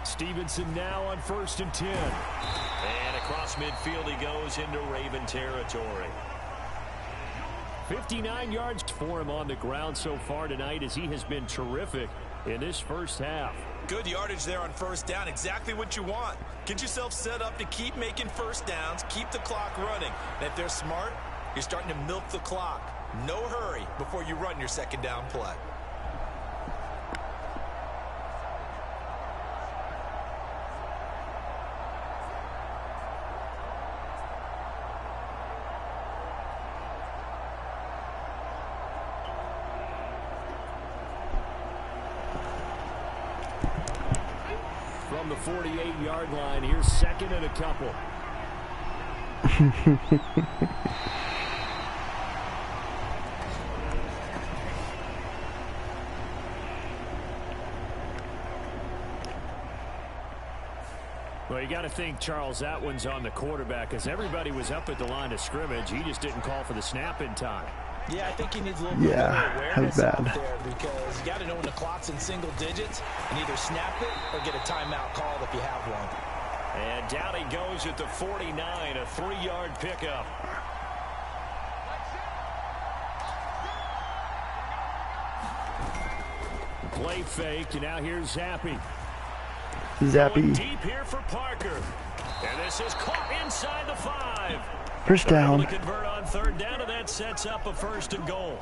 Stevenson now on 1st and 10. And across midfield he goes into Raven territory. 59 yards for him on the ground so far tonight, as he has been terrific in this first half. Good yardage there on first down. Exactly what you want. Get yourself set up to keep making first downs, keep the clock running. And if they're smart, you're starting to milk the clock. No hurry before you run your second down play. From the 48-yard line, here's second and a couple. Well, you got to think, Charles, that one's on the quarterback, because everybody was up at the line of scrimmage. He just didn't call for the snap in time. Yeah, I think he needs a little bit more awareness out there, because you got to know when the clock's in single digits and either snap it or get a timeout called if you have one. And down he goes at the 49, a 3-yard pickup. Play fake, and now here's Zappy. Going deep here for Parker. And this is caught inside the 5. First down. To convert on third down, and that sets up a 1st and goal.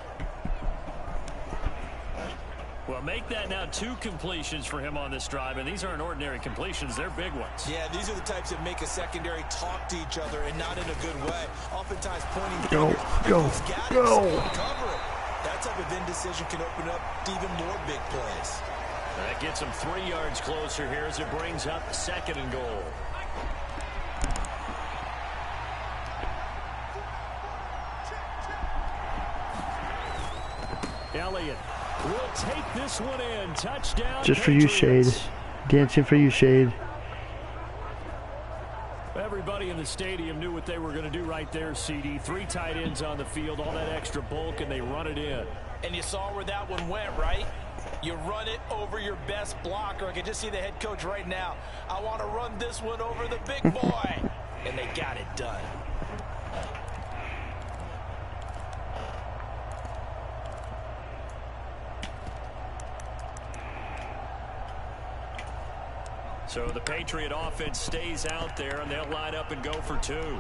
Well, make that now 2 completions for him on this drive, and these aren't ordinary completions. They're big ones. Yeah, these are the types that make a secondary talk to each other, and not in a good way. Oftentimes pointing fingers. Go. Cover it. That type of indecision can open up to even more big plays. That gets him 3 yards closer here as it brings up 2nd and goal. Elliott will take this one in. Touchdown. Just for you, Shade. Dancing for you, Shade. Everybody in the stadium knew what they were going to do right there, CD. 3 tight ends on the field, all that extra bulk, and they run it in. And you saw where that one went, right? You run it over your best blocker. I can just see the head coach right now. I want to run this one over the big boy. And they got it done. So the Patriot offense stays out there, and they'll line up and go for 2.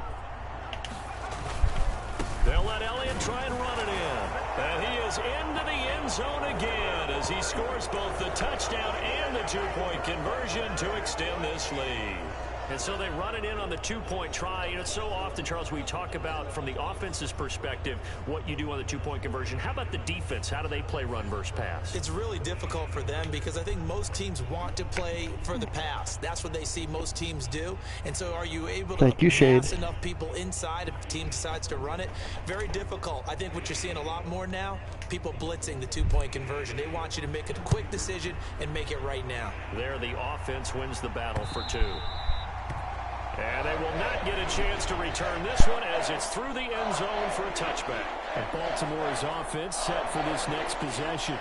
They'll let Elliott try and run it in. And he is into the end zone again as he scores both the touchdown and the 2-point conversion to extend this lead. And so they run it in on the two-point try. You know, so often, Charles, we talk about from the offense's perspective what you do on the two-point conversion. How about the defense? How do they play run versus pass? It's really difficult for them because I think most teams want to play for the pass. That's what they see most teams do. And so are you able to pass enough people inside if the team decides to run it? Very difficult. I think what you're seeing a lot more now, people blitzing the two-point conversion. They want you to make a quick decision and make it right now. There, the offense wins the battle for 2. And they will not get a chance to return this one as it's through the end zone for a touchback. And Baltimore's offense set for this next possession.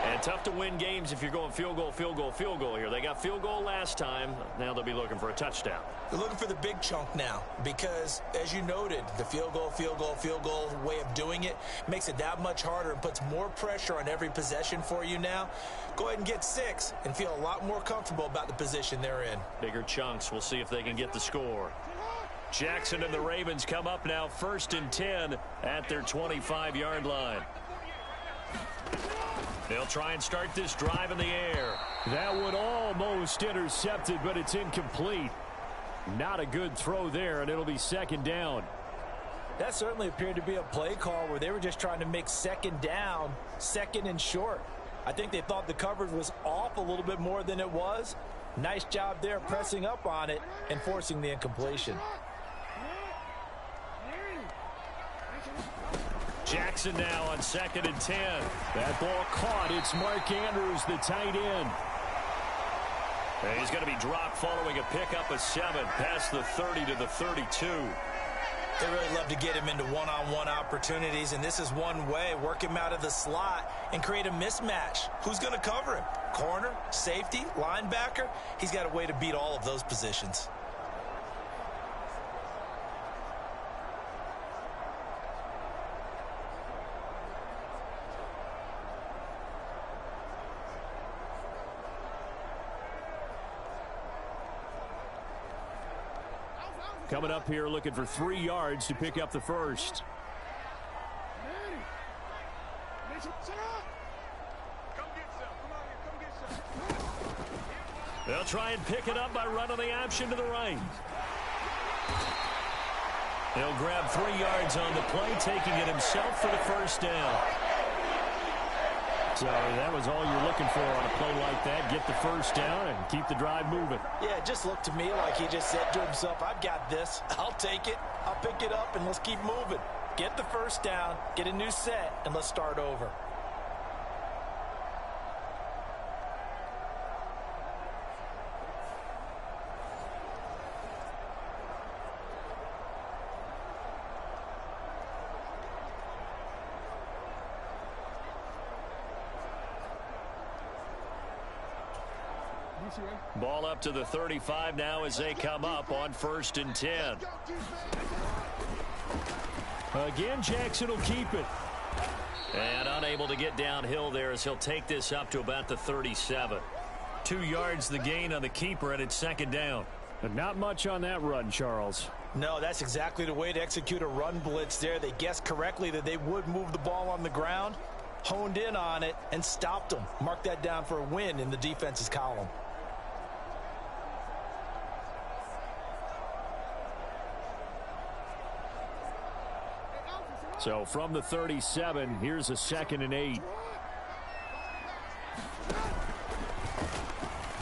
And tough to win games if you're going field goal, field goal, field goal here. They got field goal last time. Now they'll be looking for a touchdown. They're looking for the big chunk now because, as you noted, the field goal, field goal, field goal way of doing it makes it that much harder and puts more pressure on every possession for you now. Go ahead and get 6 and feel a lot more comfortable about the position they're in. Bigger chunks. We'll see if they can get the score. Jackson and the Ravens come up now 1st and 10 at their 25-yard line. They'll try and start this drive in the air. That one almost intercepted, but it's incomplete. Not a good throw there, and it'll be 2nd down. That certainly appeared to be a play call where they were just trying to make 2nd down, 2nd and short. I think they thought the coverage was off a little bit more than it was. Nice job there pressing up on it and forcing the incompletion. Jackson now on 2nd and 10. That ball caught. It's Mark Andrews, the tight end. And he's going to be dropped following a pickup of 7 past the 30 to the 32. They really love to get him into one-on-one opportunities, and this is one way. Work him out of the slot and create a mismatch. Who's going to cover him? Corner, safety, linebacker? He's got a way to beat all of those positions. Coming up here looking for 3 yards to pick up the first. They'll try and pick it up by running the option to the right. He'll grab 3 yards on the play, taking it himself for the first down. So that was all you're looking for on a play like that. Get the first down and keep the drive moving. Yeah, it just looked to me like he just said to himself, I've got this. I'll take it. I'll pick it up, and let's keep moving. Get the first down, get a new set, and let's start over. Ball up to the 35 now as they come up on 1st and 10. Again, Jackson will keep it. And unable to get downhill there as he'll take this up to about the 37. 2 yards the gain on the keeper, and it's 2nd down. But not much on that run, Charles. No, that's exactly the way to execute a run blitz there. They guessed correctly that they would move the ball on the ground, honed in on it, and stopped them. Mark that down for a win in the defense's column. So from the 37, here's a 2nd and 8.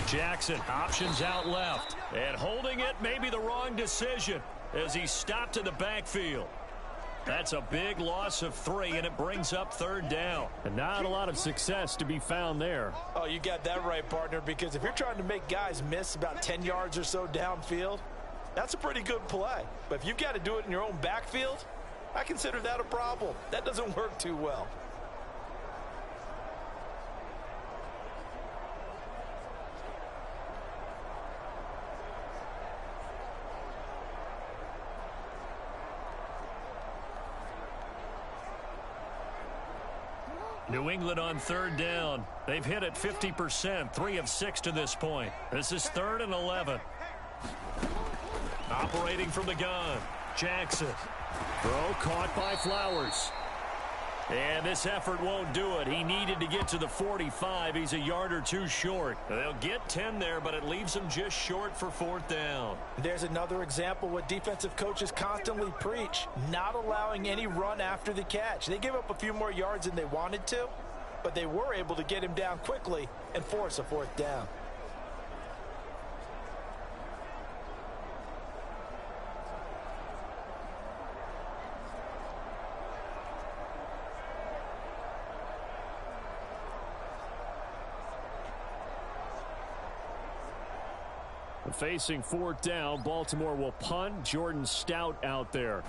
Jackson options out left. And holding it may be the wrong decision as he stopped in the backfield. That's a big loss of 3, and it brings up 3rd down. And not a lot of success to be found there. Oh, you got that right, partner, because if you're trying to make guys miss about 10 yards or so downfield, that's a pretty good play. But if you've got to do it in your own backfield, I consider that a problem. That doesn't work too well. New England on 3rd down. They've hit it 50%, 3 of 6 to this point. This is 3rd and 11. Operating from the gun, Jackson. Throw caught by Flowers. And this effort won't do it. He needed to get to the 45. He's a yard or two short. They'll get 10 there, but it leaves them just short for 4th down. There's another example what defensive coaches constantly preach, not allowing any run after the catch. They gave up a few more yards than they wanted to, but they were able to get him down quickly and force a 4th down. Facing 4th down, Baltimore will punt. Jordan Stout out there.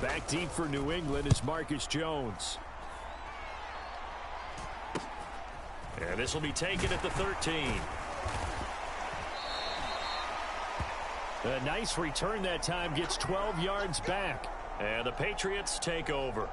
Back deep for New England is Marcus Jones. And this will be taken at the 13. A nice return that time, gets 12 yards back. And the Patriots take over.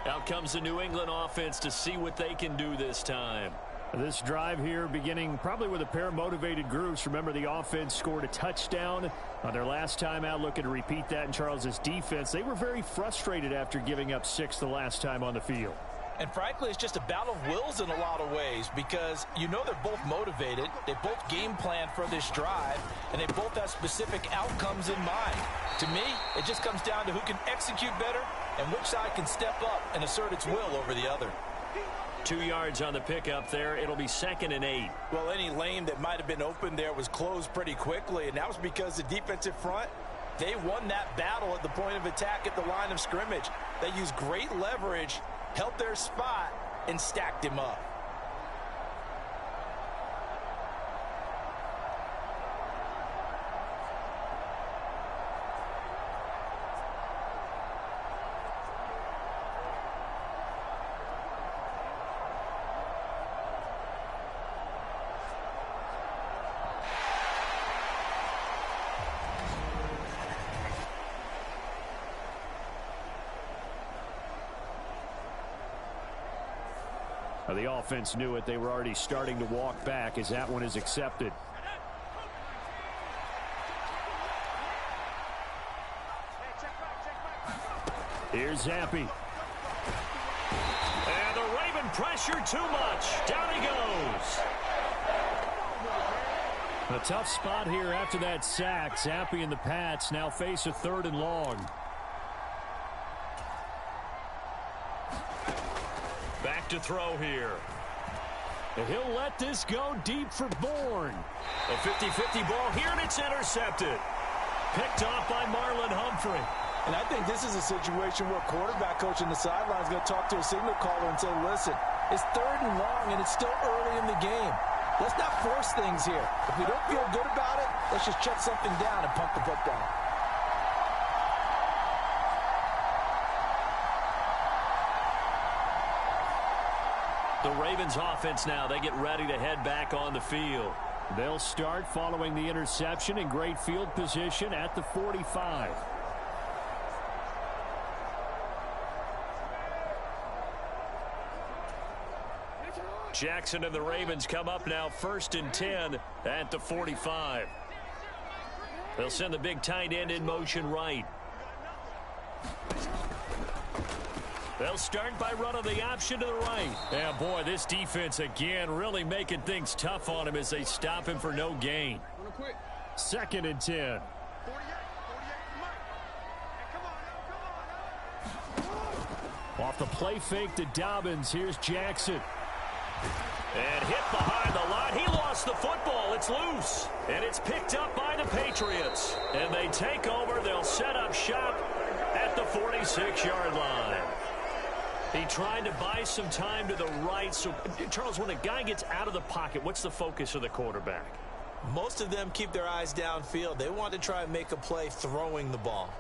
Out comes the New England offense to see what they can do this time. This drive here beginning probably with a pair of motivated groups. Remember, the offense scored a touchdown on their last time out, looking to repeat that in Charles's defense. They were very frustrated after giving up 6 the last time on the field. And frankly, it's just a battle of wills in a lot of ways, because you know they're both motivated, they both game plan for this drive, and they both have specific outcomes in mind. To me, it just comes down to who can execute better and which side can step up and assert its will over the other. 2 yards on the pickup there. It'll be 2nd and 8. Well, any lane that might have been open there was closed pretty quickly, and that was because the defensive front, they won that battle at the point of attack at the line of scrimmage. They used great leverage, held their spot, and stacked him up. The offense knew it. They were already starting to walk back as that one is accepted. Here's Zappi. And the Raven pressure too much. Down he goes. A tough spot here after that sack. Zappi and the Pats now face a 3rd and long. Back to throw here. And he'll let this go deep for Bourne. A 50-50 ball here, and it's intercepted. Picked off by Marlon Humphrey. And I think this is a situation where quarterback coach on the sideline is going to talk to a signal caller and say, listen, it's 3rd and long, and it's still early in the game. Let's not force things here. If we don't feel good about it, let's just check something down and pump the football. The Ravens offense now, they get ready to head back on the field. They'll start following the interception in great field position at the 45. Jackson and the Ravens come up now 1st and 10 at the 45. They'll send the big tight end in motion right. They'll start by running the option to the right. Yeah, boy, this defense again really making things tough on him as they stop him for no gain. 2nd and 10. Off the play fake to Dobbins. Here's Jackson. And hit behind the line. He lost the football. It's loose. And it's picked up by the Patriots. And they take over. They'll set up shop at the 46-yard line. He tried to buy some time to the right. So, Charles, when a guy gets out of the pocket, what's the focus of the quarterback? Most of them keep their eyes downfield. They want to try and make a play throwing the ball.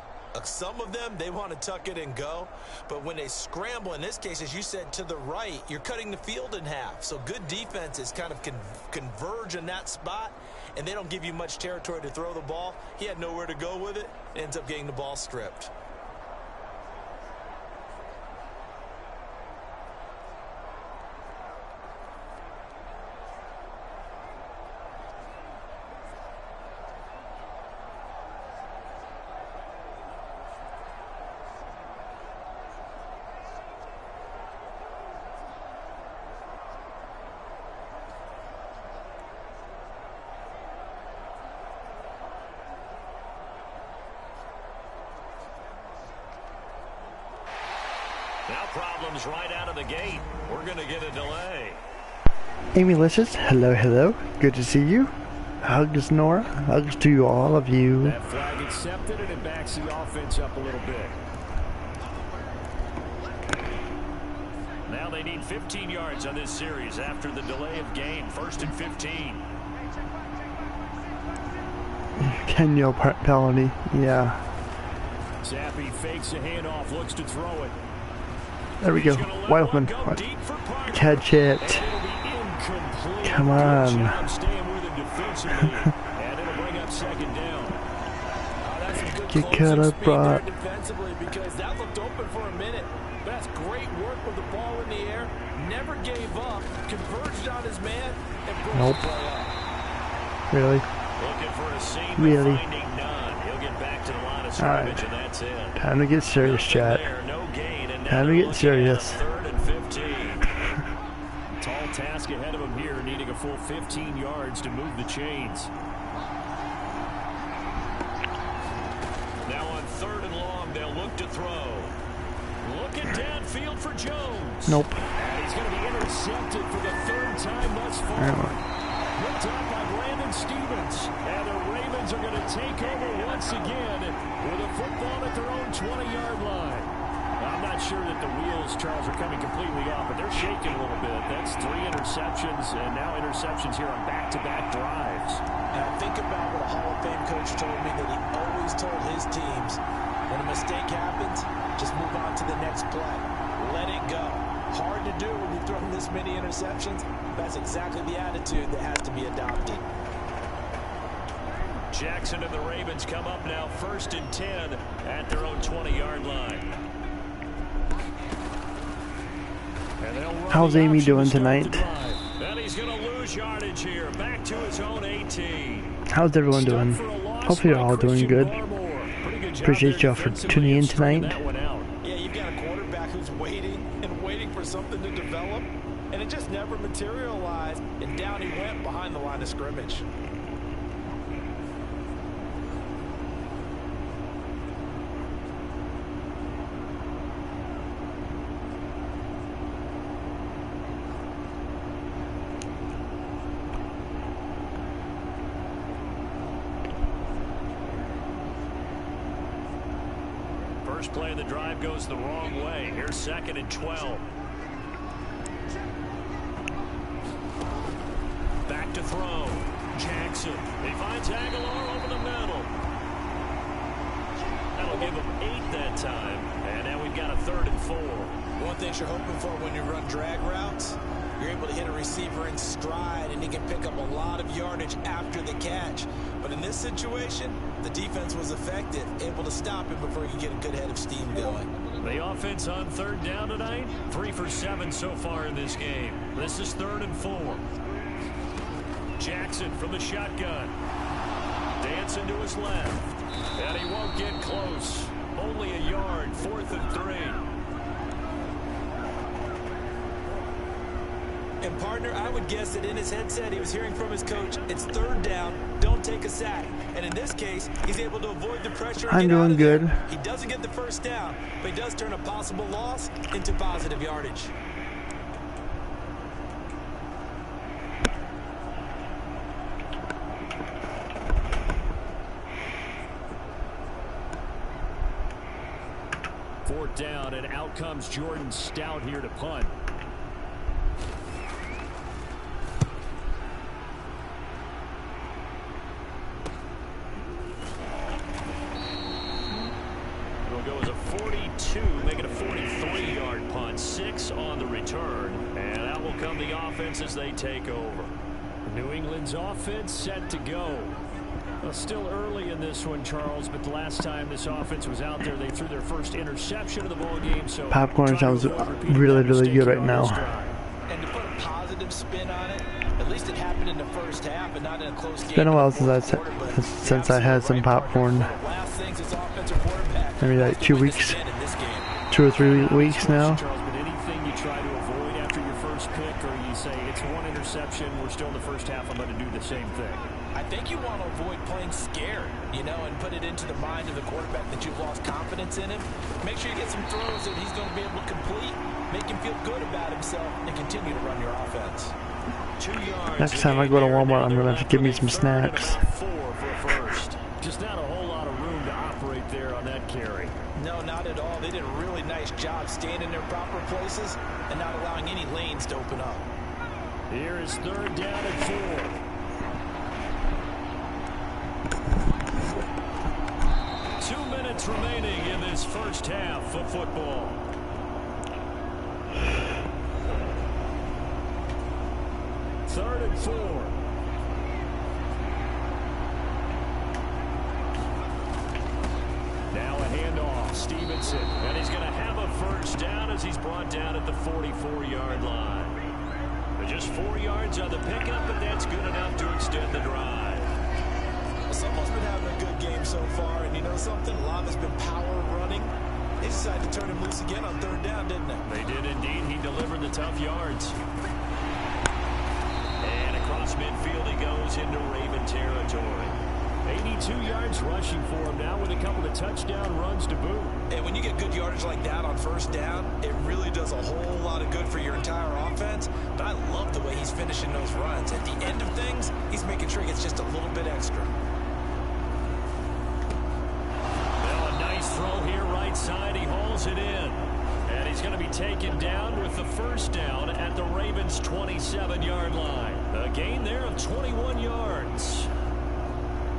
Some of them, they want to tuck it and go. But when they scramble, in this case, as you said, to the right, you're cutting the field in half. So good defenses kind of converge in that spot, and they don't give you much territory to throw the ball. He had nowhere to go with it. Ends up getting the ball stripped. Now problems right out of the gate. We're going to get a delay. Amy Licious, hello, hello. Good to see you. Hugs, Nora. Hugs to all of you. That flag accepted, and it backs the offense up a little bit. Now they need 15 yards on this series after the delay of game. 1st and 15. 10-yard penalty. Yeah. Zappy fakes a handoff, looks to throw it. There we go. Wide open. Catch it. Come on. Get cut up, bro. Defensively, because that looked open for a minute. That's great work with the ball in the air. Never gave up. Converged on his man and broke the play up. Really? Looking for a seam, Really? finding none. He'll get back to the line of scrimmage, and that's it. Time to get serious, chat. No gain, and Time to get serious. 3rd and 15. Tall task ahead of him here, needing a full 15 yards to move the chains. Now on 3rd and long, they'll look to throw. Looking downfield for Jones. Nope. And he's going to be intercepted for the 3rd time thus far. Picked up by Brandon Stevens. And the Ravens are going to take over once again with a football at their own 20-yard line. I'm not sure that the wheels, Charles, are coming completely off, but they're shaking a little bit. That's 3 interceptions, and now interceptions here on back-to-back drives. And I think about what a Hall of Fame coach told me, that he always told his teams, when a mistake happens, just move on to the next play. Let it go. Hard to do when you've thrown this many interceptions. That's exactly the attitude that has to be adopted. Jackson and the Ravens come up now 1st and 10 at their own 20-yard line. How's Amy doing tonight? And he's going to lose yardage here. Back to his own 18. How's everyone doing? Hopefully you're all doing good. Appreciate y'all for tuning in tonight. Yeah, you've got a quarterback who's waiting and waiting for something to develop, and it just never materialized, and down he went behind the line of scrimmage. First play of the drive goes the wrong way. Here's 2nd and 12. Back to throw. Jackson. He finds Aguilar over the middle. That'll give him 8 that time. And now we've got a 3rd and 4. One thing you're hoping for when you run drag routes, you're able to hit a receiver in stride, and he can pick up a lot of yardage after the catch. But in this situation, the defense was effective, able to stop him before he could get a good head of steam going. The offense on 3rd down tonight, 3 for 7 so far in this game. This is 3rd and 4. Jackson from the shotgun. Dancing to his left. And he won't get close. Only a yard, 4th and 3. And partner, I would guess that in his headset he was hearing from his coach, it's 3rd down, don't take a sack. And in this case, he's able to avoid the pressure and I'm get out doing of there. good. He doesn't get the 1st down, but he does turn a possible loss into positive yardage. Fourth down, and out comes Jordan Stout here to punt. It'll go as a 42, make it a 43-yard punt. 6 on the return, and out will come the offense as they take over. New England's offense set to go. Well, still early in this one, Charles, but the last time this offense was out there, they threw their first interception of the ball game. So Popcorn sounds really, really good right now. And to put a positive spin on it, at least it happened in the first half and not in a close game. It's been a while since I had some popcorn. Maybe like 2 weeks, 2 or 3 weeks now. Charles, but anything you try to avoid after your first pick, or you say it's one interception, we're still in the first half, I'm going to do the same thing? I think you want to avoid playing scared, you know, and put it into the mind of the quarterback that you've lost confidence in him. Make sure you get some throws that he's going to be able to complete, make him feel good about himself, and continue to run your offense. 2 yards. Next time I go to Walmart, I'm going to have to give me some snacks. 4 for a first. Just not a whole lot of room to operate there on that carry. No, not at all. They did a really nice job staying in their proper places and not allowing any lanes to open up. Here is 3rd down and 4. 2 minutes remaining in this first half of football. Third and 4. Now a handoff, Stevenson, and he's going to have a first down as he's brought down at the 44-yard line. Just 4 yards on the pickup, but that's good enough to extend the drive. Someone's been having a good game so far, and you know something? A lot has been power running. They decided to turn him loose again on 3rd down, didn't they? They did indeed. He delivered the tough yards. And across midfield he goes into Raven territory. 82 yards rushing for him now with a couple of touchdown runs to boot. And when you get good yardage like that on 1st down, it really does a whole lot of good for your entire offense. But I love the way he's finishing those runs. At the end of things, he's making sure he gets just a little bit extra. Well, a nice throw here right side. He hauls it in. And he's going to be taken down with the first down at the Ravens' 27-yard line. A gain there of 21 yards.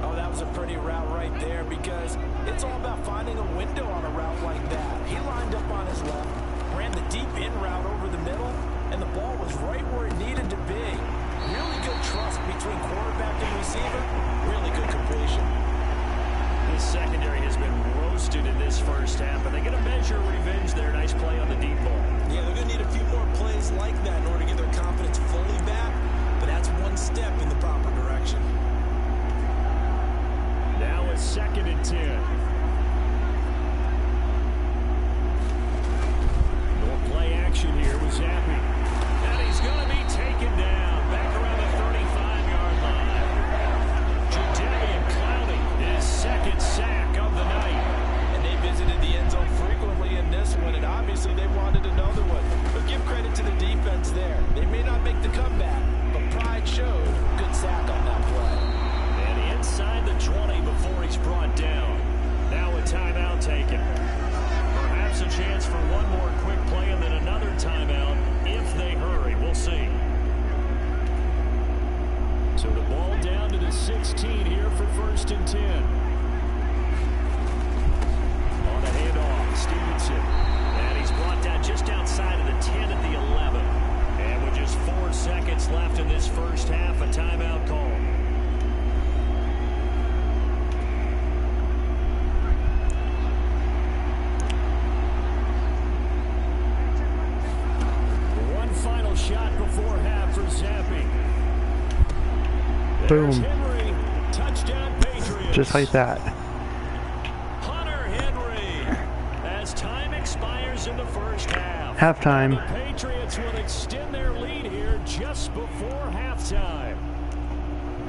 Oh, that was a pretty route right there because it's all about finding a window on a route like that. He lined up on his left, ran the deep in route over the middle, and the ball was right where it needed to be. Really good trust between quarterback and receiver. Really good completion. The secondary has been roasted in this first half, and they get a measure of revenge there. Nice play on the deep ball. Yeah, they're going to need a few more plays like that in order to get their confidence fully back, but that's one step in the proper direction. Now it's 2nd and 10. More play action here with Zappi. And he's going to be taken down back around the 35-yard line. Jadeveon Clowney, his 2nd sack of the night. And they visited the end zone frequently in this one, and obviously they wanted another one. But give credit to the defense there. They may not make the comeback, but pride showed. Good sack on that play. And inside the 20 before he's brought down. Now a timeout taken. Perhaps a chance for one more quick play and then another timeout if they hurry. We'll see. So the ball down to the 16 here for 1st and 10. On a handoff, Stevenson. And he's brought down just outside of the 10 at the 11. And with just 4 seconds left in this first half, a timeout call. Final shot before half for Zappi. Boom. Henry, touchdown Patriots. Just like that. Hunter Henry, as time expires in the first half. Halftime. The Patriots will extend their lead here just before halftime.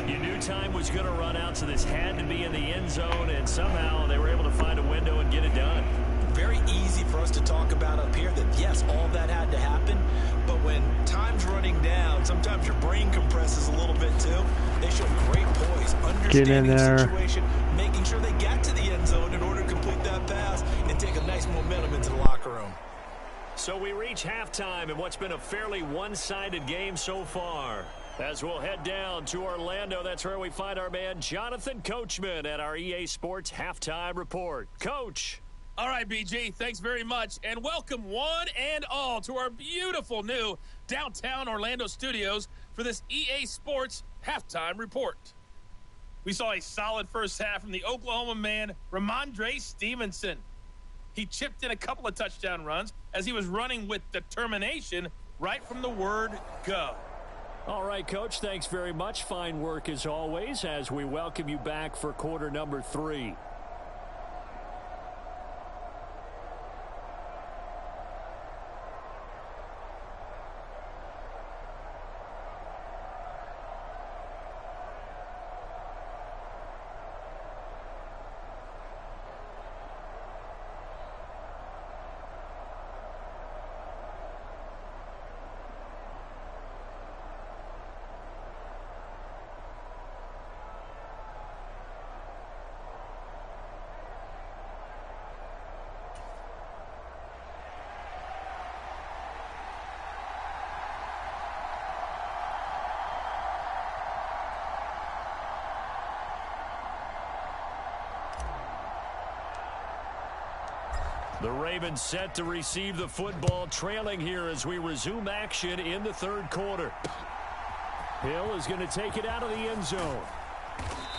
You knew time was going to run out, so this had to be in the end zone, and somehow they were able to find a window and get it done. Very easy for us to talk about up here that, yes, all that had to happen, but when time's running down, sometimes your brain compresses a little bit too. They showed great poise, understanding the situation, making sure they got to the end zone in order to complete that pass and take a nice momentum into the locker room. So we reach halftime in what's been a fairly one-sided game so far. As we'll head down to Orlando, that's where we find our man Jonathan Coachman at our EA Sports Halftime Report. Coach. All right, BG, thanks very much, and welcome one and all to our beautiful new downtown Orlando studios for this EA Sports Halftime Report. We saw a solid first half from the Oklahoma man, Ramondre Stevenson. He chipped in a couple of touchdown runs as he was running with determination right from the word go. All right, Coach, thanks very much. Fine work as always as we welcome you back for quarter number 3. The Ravens set to receive the football, trailing here as we resume action in the third quarter. Hill is going to take it out of the end zone.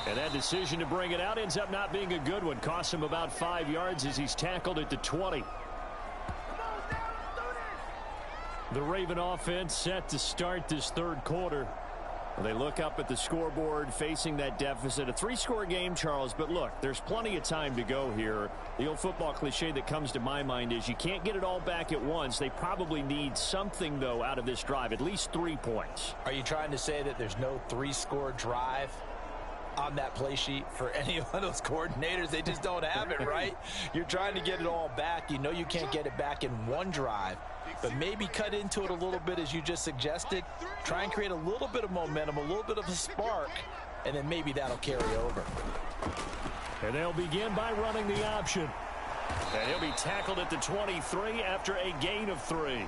And that decision to bring it out ends up not being a good one. Costs him about 5 yards as he's tackled at the 20. The Raven offense set to start this third quarter. Well, they look up at the scoreboard facing that deficit. A 3-score game, Charles, but look, there's plenty of time to go here. The old football cliche that comes to my mind is you can't get it all back at once. They probably need something, though, out of this drive, at least 3 points. Are you trying to say that there's no 3-score drive on that play sheet for any of those coordinators? They just don't have it, right? You're trying to get it all back. You know you can't get it back in one drive, but maybe cut into it a little bit as you just suggested. Try and create a little bit of momentum, a little bit of a spark, and then maybe that'll carry over. And they'll begin by running the option. And he'll be tackled at the 23 after a gain of 3.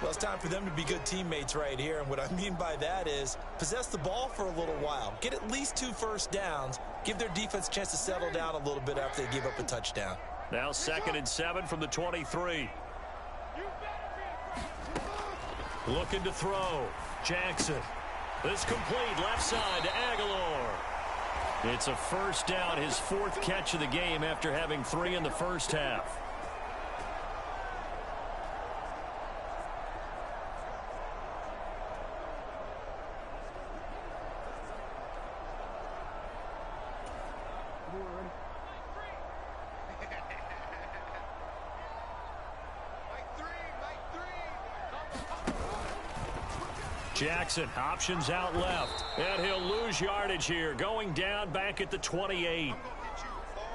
Well, it's time for them to be good teammates right here, and what I mean by that is possess the ball for a little while. Get at least 2 first downs. Give their defense a chance to settle down a little bit after they give up a touchdown. Now 2nd and 7 from the 23. Looking to throw. Jackson. This complete left side to Aguilar. It's a first down, his 4th catch of the game after having 3 in the first half. Jackson options out left, and he'll lose yardage here, going down back at the 28.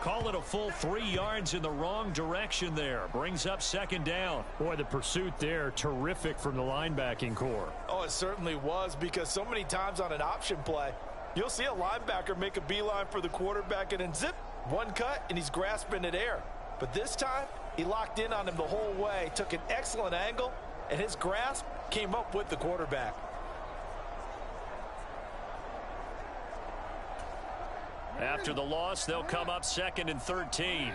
Call it a full 3 yards in the wrong direction there. Brings up 2nd down. Boy, the pursuit there, terrific from the linebacking core. Oh, it certainly was, because so many times on an option play, you'll see a linebacker make a beeline for the quarterback, and then zip, one cut, and he's grasping at air. But this time, he locked in on him the whole way, took an excellent angle, and his grasp came up with the quarterback. After the loss, they'll come up 2nd and 13.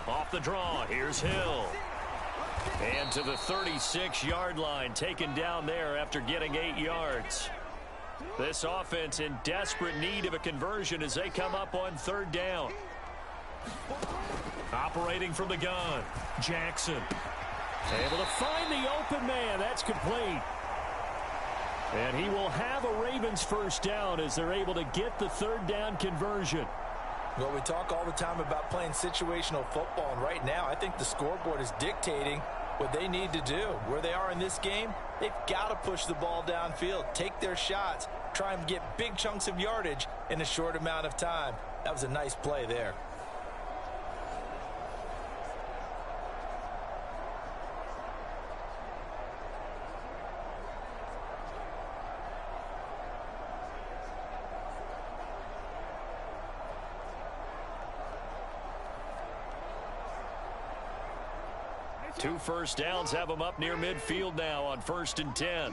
Off the draw, here's Hill. And to the 36-yard line, taken down there after getting 8 yards. This offense in desperate need of a conversion as they come up on 3rd down. Operating from the gun, Jackson. Able to find the open man. That's complete. And he will have a Ravens first down as they're able to get the 3rd down conversion. Well, we talk all the time about playing situational football, and right now I think the scoreboard is dictating what they need to do. Where they are in this game, they've got to push the ball downfield, take their shots, try and get big chunks of yardage in a short amount of time. That was a nice play there. Two first downs have them up near midfield now on 1st and 10.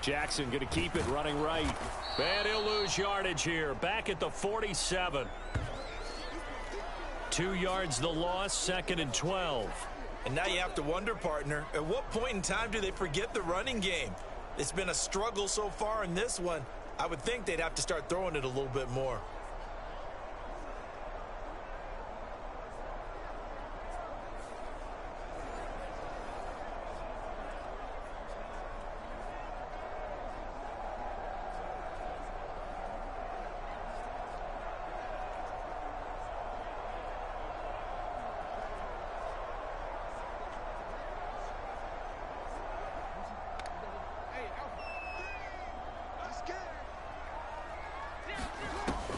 Jackson going to keep it running right. And he'll lose yardage here. Back at the 47. 2 yards the loss, 2nd and 12. And now you have to wonder, partner, at what point in time do they forget the running game? It's been a struggle so far in this one. I would think they'd have to start throwing it a little bit more.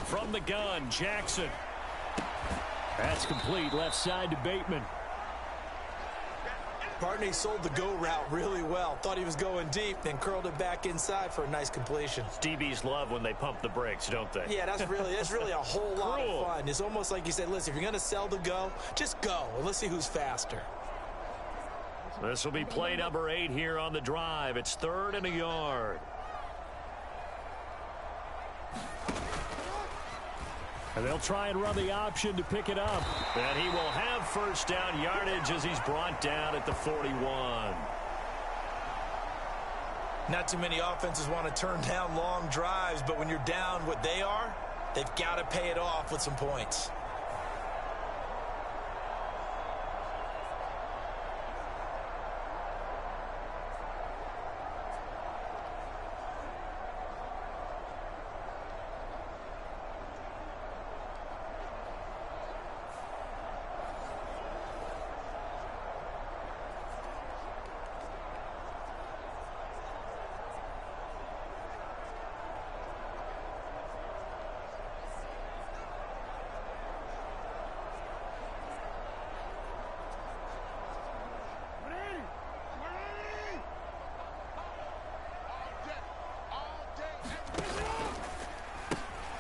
From the gun, Jackson. That's complete, left side to Bateman. Partney sold the go route really well. Thought he was going deep, then curled it back inside for a nice completion. DBs love when they pump the brakes, don't they? Yeah, that's really a whole lot of fun. It's almost like you said, listen, if you're going to sell the go, just go, and let's see who's faster. This will be play number 8 here on the drive. It's 3rd and a yard. And they'll try and run the option to pick it up. And he will have first down yardage as he's brought down at the 41. Not too many offenses want to turn down long drives, but when you're down what they are, they've got to pay it off with some points.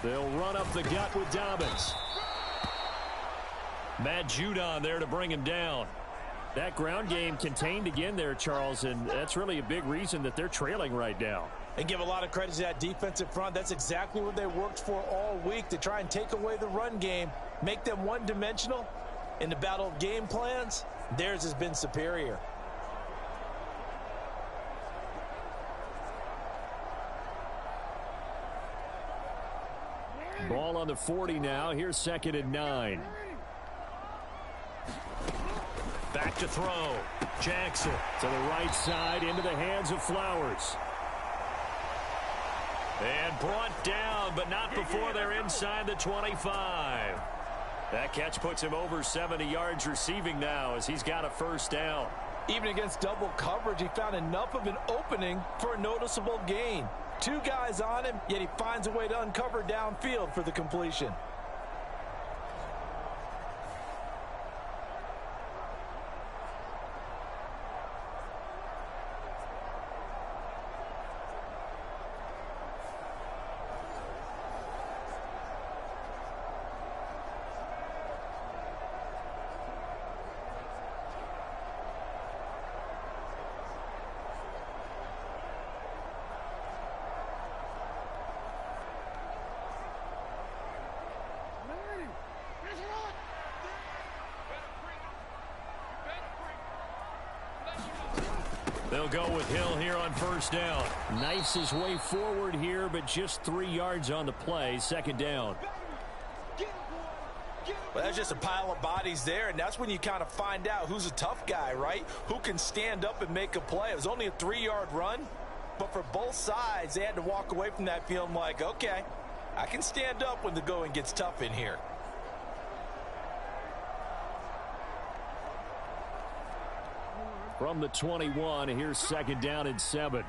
They'll run up the gut with Dobbins. Matt Judon there to bring him down. That ground game contained again there, Charles, and that's really a big reason that they're trailing right now. They give a lot of credit to that defensive front. That's exactly what they worked for all week, to try and take away the run game, make them one-dimensional. In the battle of game plans, theirs has been superior. Ball on the 40 now. Here's 2nd and 9. Back to throw. Jackson to the right side into the hands of Flowers. And brought down, but not before they're inside the 25. That catch puts him over 70 yards receiving now as he's got a first down. Even against double coverage, he found enough of an opening for a noticeable gain. 2 guys on him, yet he finds a way to uncover downfield for the completion. They'll go with Hill here on first down. Knifes his way forward here, but just 3 yards on the play. 2nd down. Well, that's just a pile of bodies there, and that's when you kind of find out who's a tough guy, right? Who can stand up and make a play. It was only a 3-yard run, but for both sides, they had to walk away from that feeling like, okay, I can stand up when the going gets tough in here. From the 21, here's 2nd down and 7.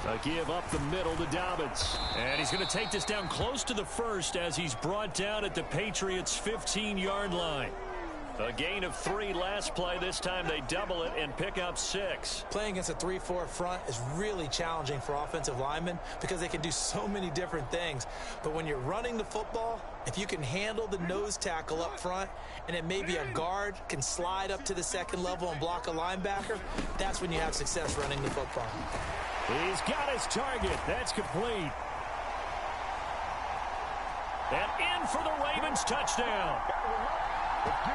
A give up the middle to Dobbins. And he's going to take this down close to the first as he's brought down at the Patriots' 15-yard line. A gain of 3 last play. This time they double it and pick up 6. Playing against a 3-4 front is really challenging for offensive linemen because they can do so many different things. But when you're running the football, if you can handle the nose tackle up front and then maybe a guard can slide up to the 2nd level and block a linebacker, that's when you have success running the football. He's got his target. That's complete. And in for the Ravens touchdown.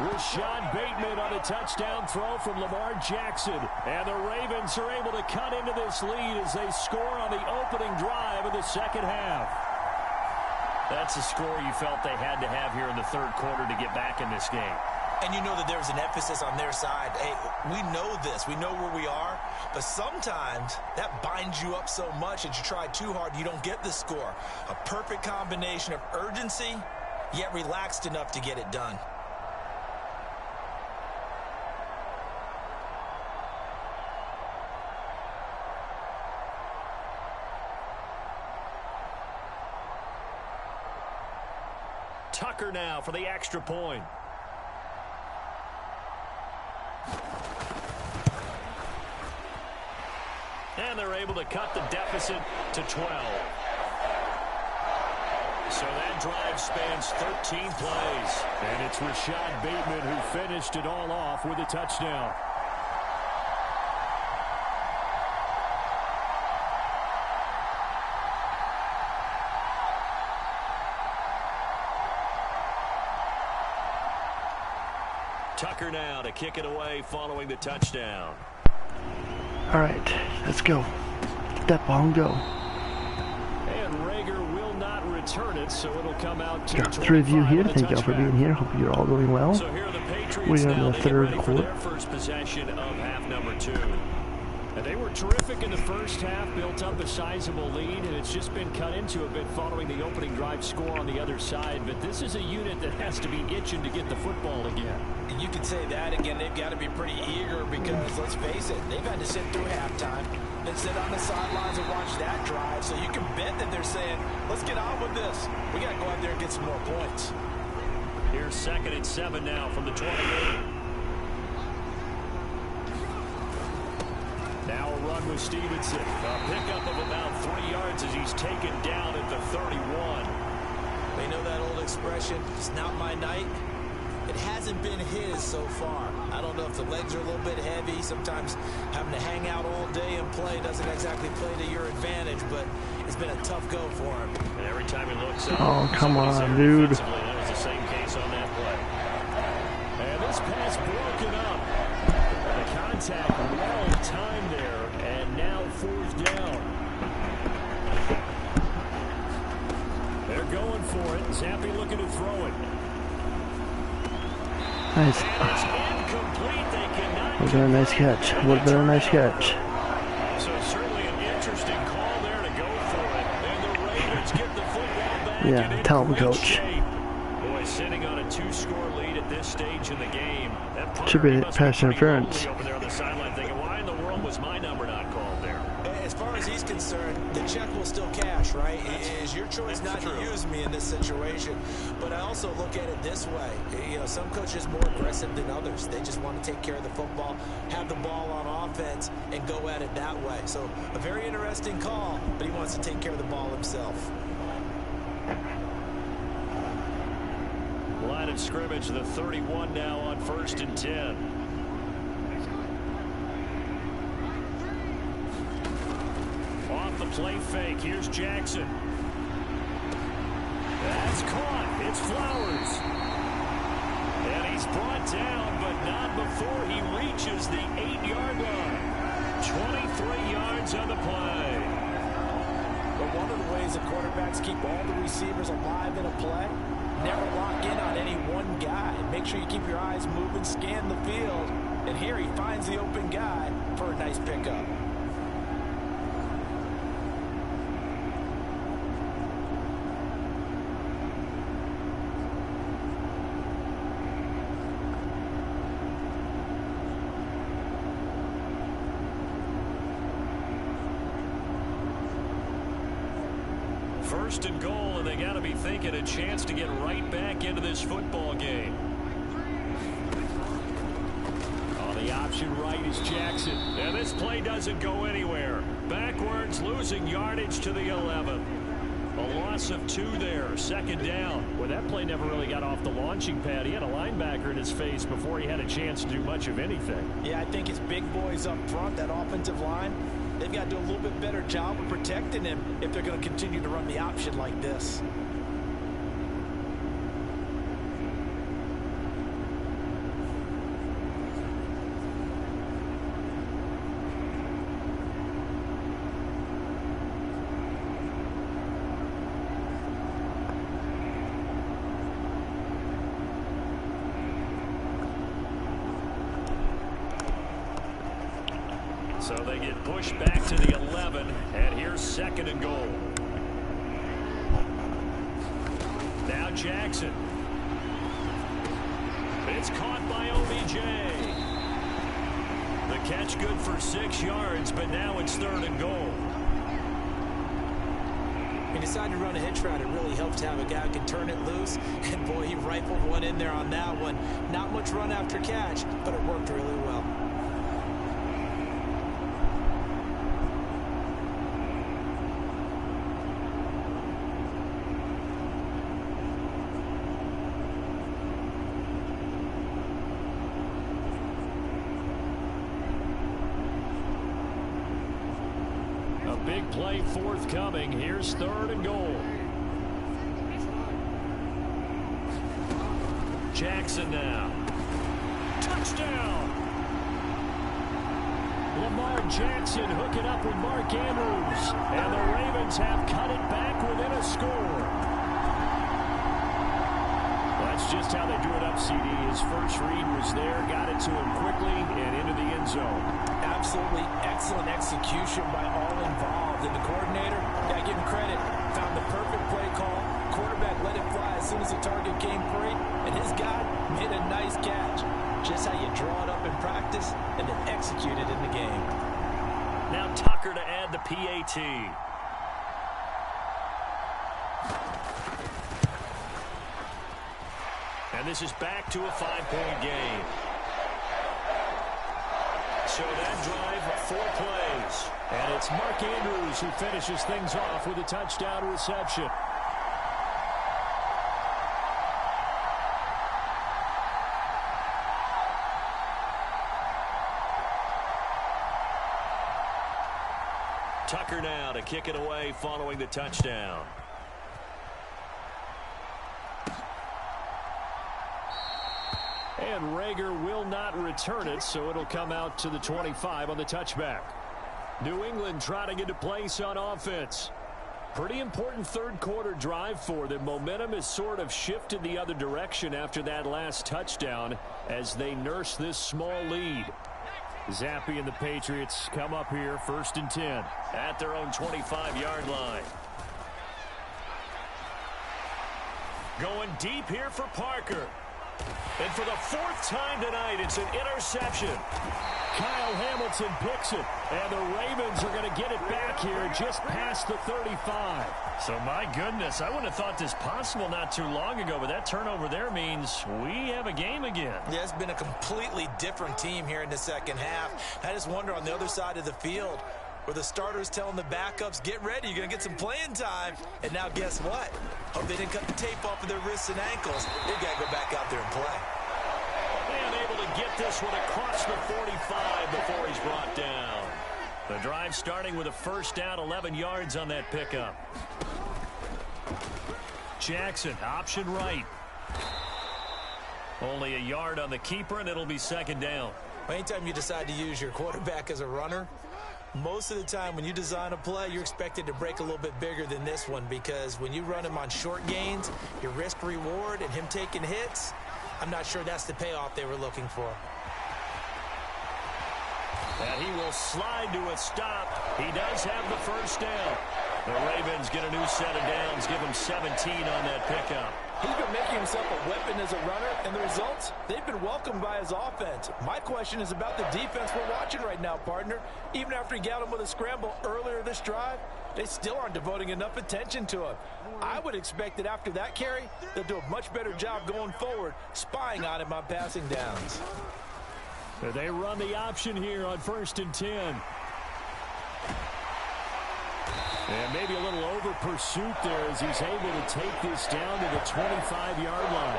Rashad Bateman on a touchdown throw from Lamar Jackson. And the Ravens are able to cut into this lead as they score on the opening drive of the 2nd half. That's a score you felt they had to have here in the 3rd quarter to get back in this game. And you know that there's an emphasis on their side. Hey, we know this. We know where we are. But sometimes that binds you up so much that you try too hard, you don't get the score. A perfect combination of urgency, yet relaxed enough to get it done. Tucker now for the extra point. And they're able to cut the deficit to 12. So that drive spans 13 plays. And it's Rashad Bateman who finished it all off with a touchdown. Tucker now to kick it away following the touchdown. All right, let's go. Step on, go. And Rager will not return it, so it'll come out to Got 3 of you here. Thank y'all for being here. Hope you're all doing well. So here are the Patriots We're in the third quarter. their first possession of half number 2. And they were terrific in the first half, built up a sizable lead, and it's just been cut into a bit following the opening drive score on the other side. But this is a unit that has to be itching to get the football again. And you can say that again. They've got to be pretty eager because, let's face it, they've had to sit through halftime and sit on the sidelines and watch that drive. So you can bet that they're saying, let's get on with this. We got to go out there and get some more points. Here's 2nd and 7 now from the 28. Now a run with Stevenson. A pickup of about 3 yards as he's taken down at the 31. They know that old expression, it's not my night. It hasn't been his so far. I don't know if the legs are a little bit heavy. Sometimes having to hang out all day and play doesn't exactly play to your advantage, but it's been a tough go for him. And every time he looks up, oh, come on, dude. That was the same case on that play. And this pass broken up. The contact well timed there, and now 4th down. They're going for it. Zampi looking to throw it. Nice. Would have been a nice catch. Would have been a nice catch. So certainly an interesting call there to go for it. And the Raiders get the football back. Yeah, tell him, coach. Boy, sitting on a 2-score lead at this stage in the game. Should be pass interference. Over there on the sideline thinking, why in the world was my number not called there? As far as he's concerned, the check will still cash, right? It is your choice not to use me in this situation. But I also look at it this way. You know, some coaches are more aggressive than others. They just want to take care of the football, have the ball on offense, and go at it that way. So a very interesting call, but he wants to take care of the ball himself. Line of scrimmage, the 31 now on 1st and 10. Off the play fake, here's Jackson. That's caught, it's Flowers. And he's brought down, but not before he reaches the 8-yard line. 23 yards on the play. But one of the ways the quarterbacks keep all the receivers alive in a play, never lock in on any one guy. Make sure you keep your eyes moving, scan the field. And here he finds the open guy for a nice pickup. First and goal, and they got to be thinking a chance to get right back into this football game. On the option right is Jackson. And this play doesn't go anywhere. Backwards, losing yardage to the 11. A loss of 2 there, 2nd down. Well, that play never really got off the launching pad. He had a linebacker in his face before he had a chance to do much of anything. Yeah, I think his big boys up front, that offensive line, they've got to do a little bit better job of protecting him if they're going to continue to run the option like this. So they get pushed back to the 11, and here's 2nd and goal. Now Jackson. It's caught by OBJ. The catch good for 6 yards, but now it's 3rd and goal. He decided to run a hitch route. It really helps to have a guy who can turn it loose. And boy, he rifled one in there on that one. Not much run after catch, but it worked really well. Big play forthcoming. Here's 3rd and goal. Jackson now. touchdown. Lamar Jackson hooking up with Mark Andrews. And the Ravens have cut it back within a score. That's just how they drew it up, CD. His first read was there, got it to him quickly, and into the end zone. Absolutely excellent execution by all involved. And the coordinator, gotta give him credit, found the perfect play call. Quarterback let it fly as soon as the target came free, and his guy made a nice catch. Just how you draw it up in practice and then execute it in the game. Now Tucker to add the PAT. And this is back to a 5-point game. So that drive, 4 plays. And it's Mark Andrews who finishes things off with a touchdown reception. Tucker now to kick it away following the touchdown. And Rager will not return it, so it'll come out to the 25 on the touchback. New England trying to get to place on offense. Pretty important third-quarter drive for them. Momentum has sort of shifted the other direction after that last touchdown as they nurse this small lead. Zappe and the Patriots come up here 1st and 10 at their own 25-yard line. Going deep here for Parker. And for the 4th time tonight, it's an interception. Kyle Hamilton picks it, and the Ravens are going to get it back here just past the 35. So, my goodness, I wouldn't have thought this possible not too long ago, but that turnover there means we have a game again. Yeah, it's been a completely different team here in the second half. I just wonder on the other side of the field, where the starters telling the backups, get ready, you're going to get some playing time. And now guess what? Hope they didn't cut the tape off of their wrists and ankles. They've got to go back out there and play. And able to get this one across the 45 before he's brought down. The drive starting with a first down, 11 yards on that pickup. Jackson, option right. Only a yard on the keeper, and it'll be 2nd down. Anytime you decide to use your quarterback as a runner, most of the time when you design a play, you're expected to break a little bit bigger than this one, because when you run him on short gains, your risk-reward and him taking hits, I'm not sure that's the payoff they were looking for. And he will slide to a stop. He does have the first down. The Ravens get a new set of downs, give him 17 on that pickup. He's been making himself a weapon as a runner, and the results, they've been welcomed by his offense. My question is about the defense we're watching right now, partner. Even after he got him with a scramble earlier this drive, they still aren't devoting enough attention to him. I would expect that after that carry, they'll do a much better job going forward, spying on him on passing downs. They run the option here on 1st and 10. And maybe a little over pursuit there as he's able to take this down to the 25-yard line.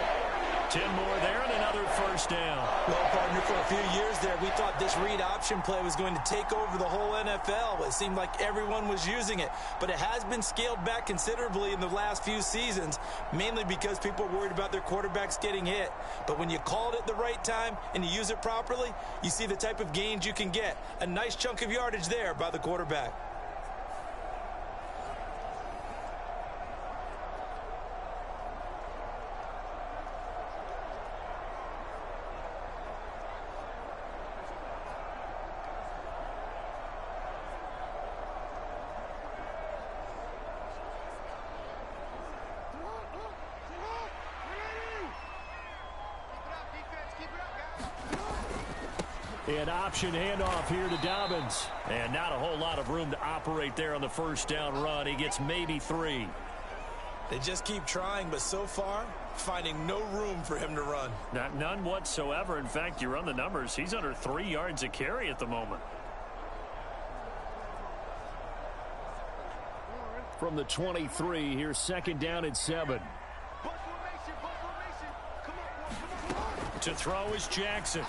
10 more there and another first down. Well, partner, for a few years there, we thought this read option play was going to take over the whole NFL. It seemed like everyone was using it, but it has been scaled back considerably in the last few seasons, mainly because people are worried about their quarterbacks getting hit. But when you call it at the right time and you use it properly, you see the type of gains you can get. A nice chunk of yardage there by the quarterback. An option handoff here to Dobbins. And not a whole lot of room to operate there on the first down run. He gets maybe 3. They just keep trying, but so far, finding no room for him to run. None whatsoever. In fact, you run the numbers. He's under 3 yards a carry at the moment. From the 23, here's 2nd down and 7. To throw is Jackson.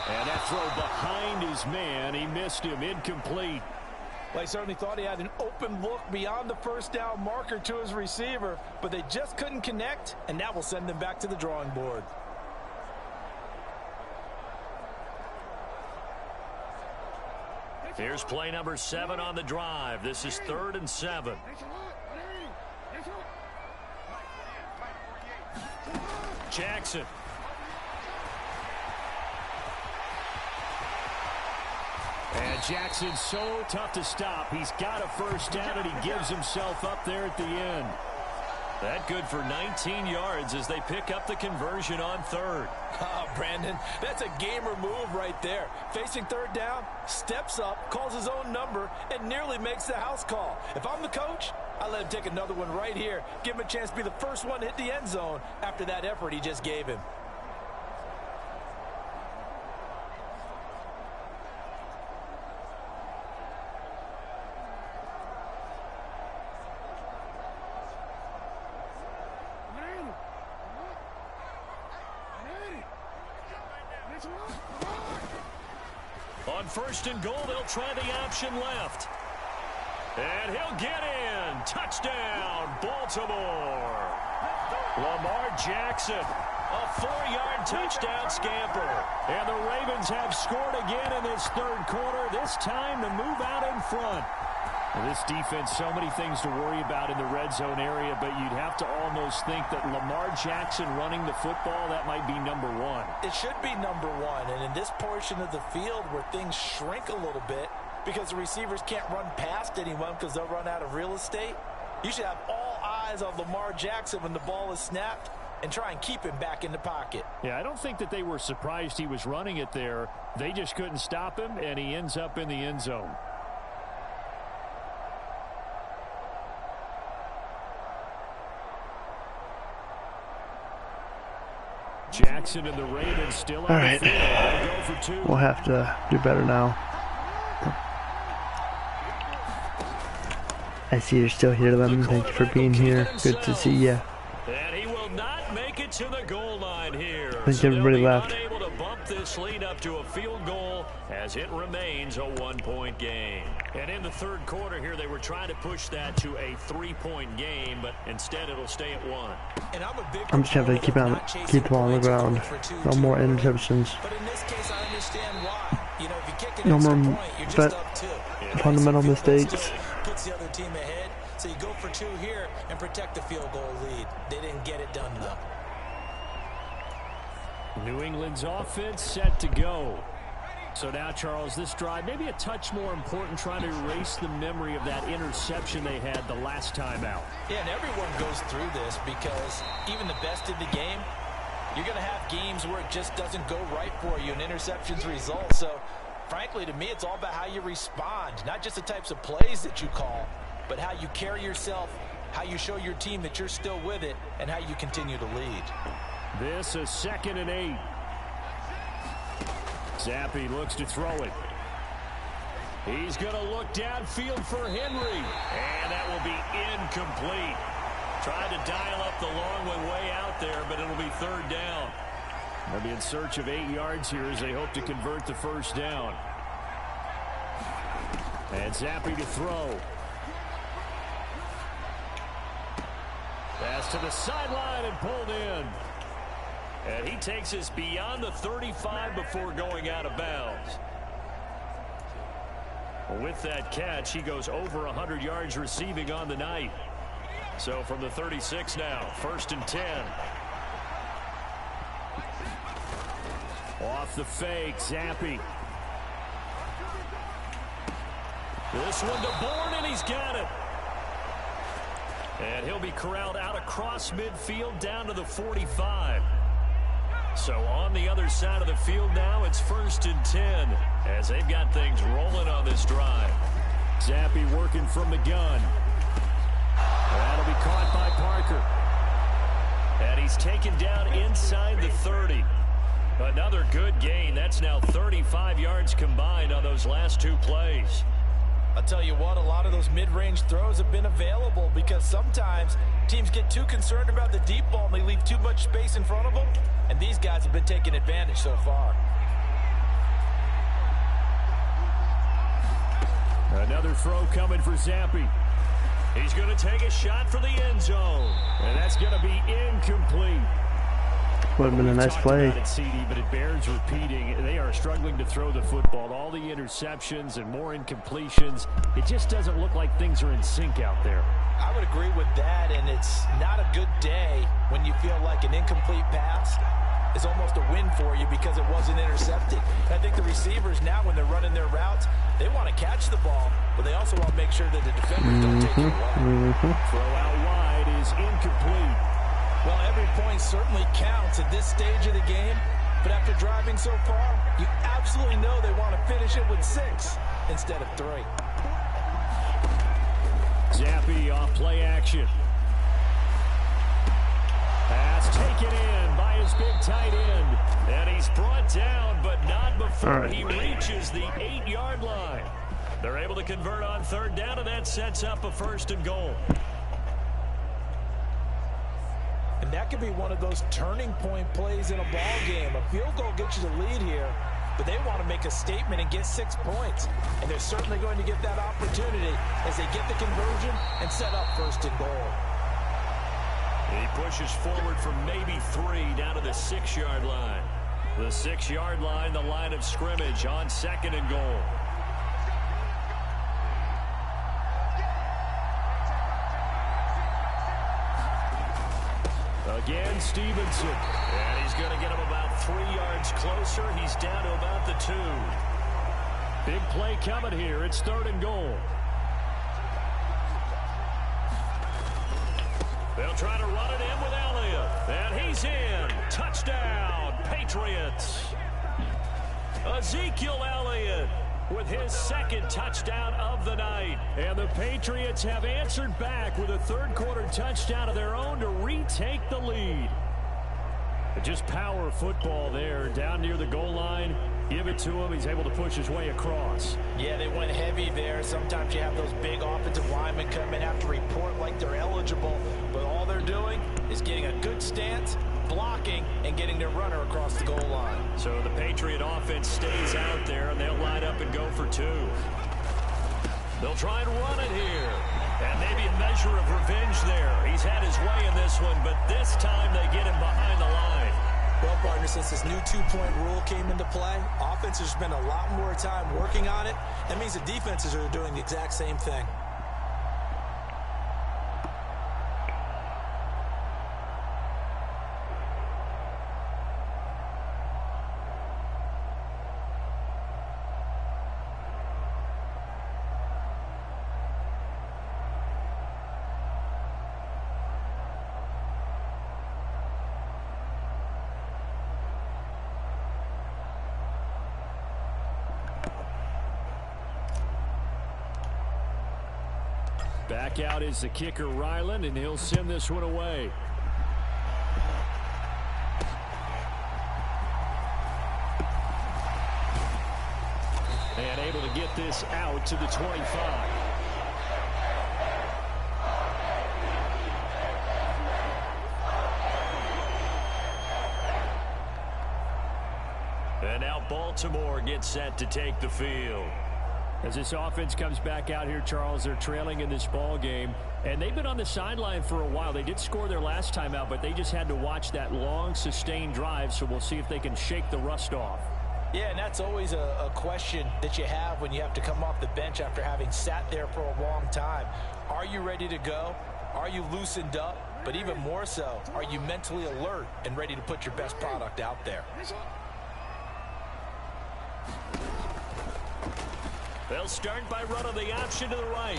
And that throw behind his man. He missed him. Incomplete. Well, he certainly thought he had an open look beyond the first down marker to his receiver, but they just couldn't connect, and that will send them back to the drawing board. Here's play number 7 on the drive. This is 3rd and 7. Jackson. And Jackson's so tough to stop. He's got a first down, and he gives himself up there at the end. That good for 19 yards as they pick up the conversion on 3rd. Oh, Brandon, that's a gamer move right there. Facing 3rd down, steps up, calls his own number, and nearly makes the house call. If I'm the coach, I let him take another one right here. Give him a chance to be the first one to hit the end zone after that effort he just gave him. On 1st and goal, they'll try the option left. And he'll get in. Touchdown, Baltimore. Lamar Jackson, a 4-yard touchdown scamper. And the Ravens have scored again in this 3rd quarter, this time to move out in front. Well, this defense, so many things to worry about in the red zone area, but you'd have to almost think that Lamar Jackson running the football, that might be number 1. It should be number 1, and in this portion of the field where things shrink a little bit because the receivers can't run past anyone because they'll run out of real estate, you should have all eyes on Lamar Jackson when the ball is snapped and try and keep him back in the pocket. Yeah, I don't think that they were surprised he was running it there. They just couldn't stop him, and he ends up in the end zone. Jackson and the Ravens still on the field. They'll go for 2. We'll have to do better now. I see you're still here, Lemon. Thank you for being here. Good to see you. And he will not make it to the goal line here. I think everybody left. Unable to bump this lead up to a field goal as it remains a 1-point game. And in the 3rd quarter here, they were trying to push that to a 3-point game, but instead it'll stay at 1. And I'm just going to keep the ball on the ground. No more interceptions. But in this case, I understand why. You know, if you kick it No extra more point, you're just up 2. fundamental mistakes. Puts the other team ahead. So you go for 2 here and protect the field goal lead. They didn't get it done, though. New England's offense set to go. So now, Charles, this drive maybe a touch more important, trying to erase the memory of that interception they had the last time out. Yeah, and everyone goes through this because even the best in the game, you're going to have games where it just doesn't go right for you and interceptions result. So, frankly, to me, it's all about how you respond, not just the types of plays that you call, but how you carry yourself, how you show your team that you're still with it, and how you continue to lead. This is 2nd and 8. Zappi looks to throw it. He's going to look downfield for Henry. And that will be incomplete. Tried to dial up the long way out there, but it'll be 3rd down. They'll be in search of 8 yards here as they hope to convert the 1st down. And Zappi to throw. Pass to the sideline and pulled in. And he takes us beyond the 35 before going out of bounds. With that catch, he goes over 100 yards receiving on the night. So from the 36 now, 1st and 10. Off the fake, Zappi. This one to Bourne, and he's got it. And he'll be corralled out across midfield down to the 45. So on the other side of the field now, it's 1st and 10 as they've got things rolling on this drive. Zappi working from the gun. That'll be caught by Parker. And he's taken down inside the 30. Another good gain. That's now 35 yards combined on those last 2 plays. I'll tell you what, a lot of those mid-range throws have been available because sometimes teams get too concerned about the deep ball and they leave too much space in front of them, and these guys have been taking advantage so far. Another throw coming for Zappi. He's going to take a shot for the end zone, and that's going to be incomplete. would have been a nice play. About it, CD, but it bears repeating. They are struggling to throw the football. All the interceptions and more incompletions. It just doesn't look like things are in sync out there. I would agree with that, and it's not a good day when you feel like an incomplete pass is almost a win for you because it wasn't intercepted. And I think the receivers now, when they're running their routes, they want to catch the ball, but they also want to make sure that the defenders don't take it away. Throw out wide is incomplete. Well, every point certainly counts at this stage of the game, but after driving so far, you absolutely know they want to finish it with 6 instead of 3. Zappy off play action. Pass taken in by his big tight end. And he's brought down, but not before he reaches the 8-yard line. They're able to convert on 3rd down, and that sets up a 1st and goal. And that could be one of those turning point plays in a ball game. A field goal gets you the lead here, but they want to make a statement and get 6 points. And they're certainly going to get that opportunity as they get the conversion and set up 1st and goal. He pushes forward for maybe 3 down to the 6-yard line. The 6-yard line, the line of scrimmage on 2nd and goal. Again, Stevenson. And he's going to get him about 3 yards closer. He's down to about the 2. Big play coming here. It's 3rd and goal. They'll try to run it in with Elliott. And he's in. Touchdown, Patriots. Ezekiel Elliott with his 2nd touchdown of the night. And the Patriots have answered back with a 3rd quarter touchdown of their own to retake the lead. Just power football there down near the goal line. Give it to him. He's able to push his way across. Yeah, they went heavy there. Sometimes you have those big offensive linemen come in, have to report like they're eligible, but all they're doing is getting a good stance, blocking, and getting their runner across the goal line. So the Patriot offense stays out there, and they'll line up and go for 2. They'll try and run it here. And maybe a measure of revenge there. He's had his way in this one, but this time they get him behind the line. Well, partner, since this new 2-point rule came into play, offenses spend a lot more time working on it. That means the defenses are doing the exact same thing. Back out is the kicker, Ryland, and he'll send this one away. And able to get this out to the 25. And now Baltimore gets set to take the field. As this offense comes back out here, Charles, they're trailing in this ball game, and they've been on the sideline for a while. They did score their last time out, but they just had to watch that long, sustained drive, so we'll see if they can shake the rust off. Yeah, and that's always a question that you have when you have to come off the bench after having sat there for a long time. Are you ready to go? Are you loosened up? But even more so, are you mentally alert and ready to put your best product out there? They'll start by running the option to the right.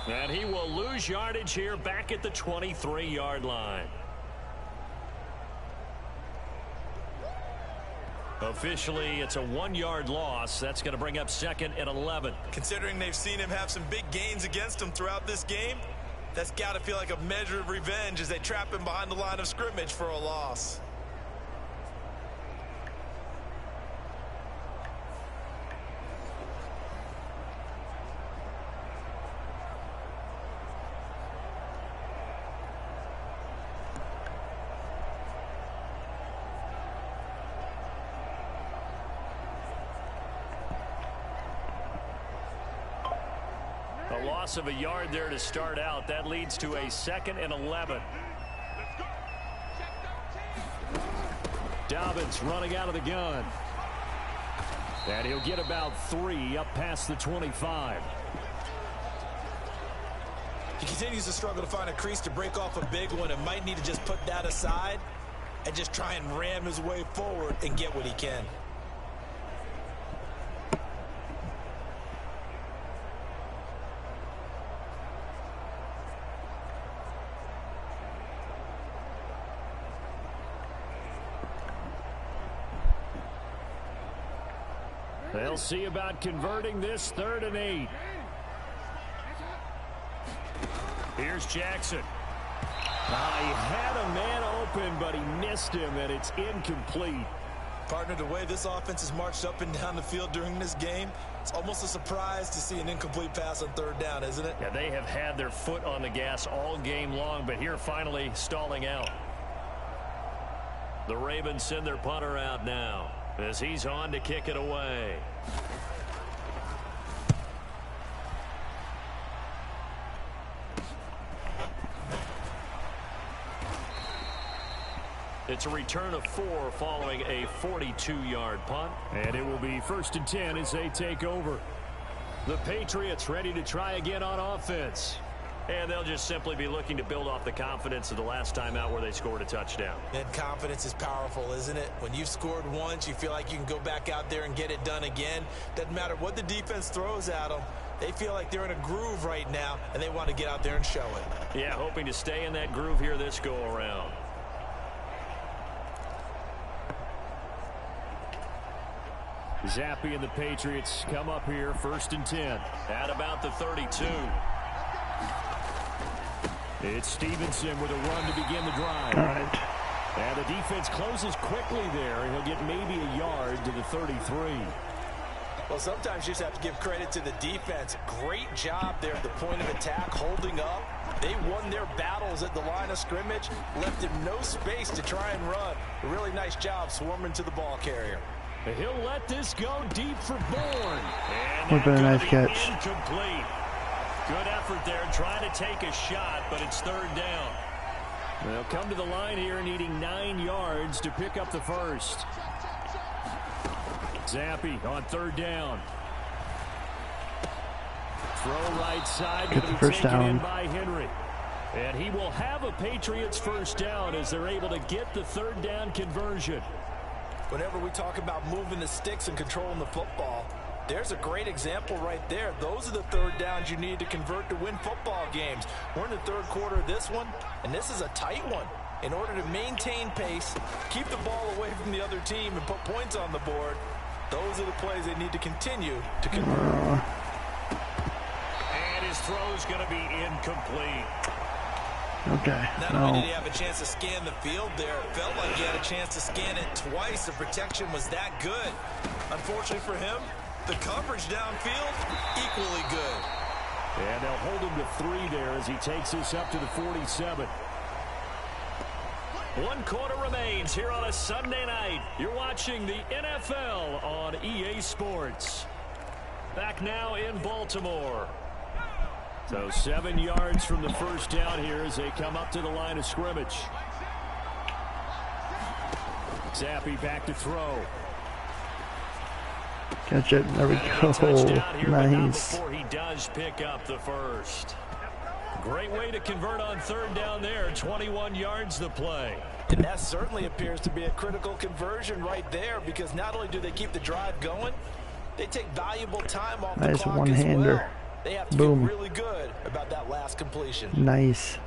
And he will lose yardage here back at the 23-yard line. Officially, it's a 1-yard loss. That's going to bring up 2nd and 11. Considering they've seen him have some big gains against him throughout this game, that's got to feel like a measure of revenge as they trap him behind the line of scrimmage for a loss. A loss of a yard there to start out. That leads to a 2nd and 11. Dobbins running out of the gun. And he'll get about 3 up past the 25. He continues to struggle to find a crease to break off a big one and might need to just put that aside and just try and ram his way forward and get what he can. They'll see about converting this 3rd and 8. Here's Jackson. He had a man open, but he missed him, and it's incomplete. Partner, the way this offense has marched up and down the field during this game, it's almost a surprise to see an incomplete pass on 3rd down, isn't it? Yeah, they have had their foot on the gas all game long, but here finally stalling out. The Ravens send their punter out now as he's on to kick it away. It's a return of 4 following a 42-yard punt. And it will be 1st and 10 as they take over. The Patriots ready to try again on offense. And they'll just simply be looking to build off the confidence of the last time out where they scored a touchdown. And confidence is powerful, isn't it? When you've scored once, you feel like you can go back out there and get it done again. Doesn't matter what the defense throws at them. They feel like they're in a groove right now, and they want to get out there and show it. Yeah, hoping to stay in that groove here this go-around. Zappi and the Patriots come up here 1st and 10 at about the 32. It's Stevenson with a run to begin the drive. All right. And the defense closes quickly there, and he'll get maybe a yard to the 33. Well, sometimes you just have to give credit to the defense. Great job there at the point of attack, holding up. They won their battles at the line of scrimmage, left him no space to try and run. A really nice job swarming to the ball carrier. He'll let this go deep for Bourne. What a nice catch. Incomplete. Good effort there trying to take a shot, but it's 3rd down. They'll come to the line here needing 9 yards to pick up the first. Zappi on 3rd down. Throw right side. Get the first down. In by Henry. And he will have a Patriots 1st down as they're able to get the 3rd down conversion. Whenever we talk about moving the sticks and controlling the football, there's a great example right there. Those are the 3rd downs you need to convert to win football games. We're in the 3rd quarter of this one, and this is a tight one. In order to maintain pace, keep the ball away from the other team, and put points on the board, those are the plays they need to continue to convert. And his throw's going to be incomplete. Okay. Not only did he have a chance to scan the field there, it felt like he had a chance to scan it twice. The protection was that good. Unfortunately for him, the coverage downfield, equally good. And they'll hold him to 3 there as he takes this up to the 47. 1 quarter remains here on a Sunday night. You're watching the NFL on EA Sports. Back now in Baltimore. So 7 yards from the first down here as they come up to the line of scrimmage. Zappi back to throw. Catch it. There we go. Nice. Before he does pick up the first. Great way to convert on 3rd down there. 21 yards the play. And that certainly appears to be a critical conversion right there, because not only do they keep the drive going, they take valuable time off the clock one-hander. as well. They have to Boom. feel really good about that last completion. Nice.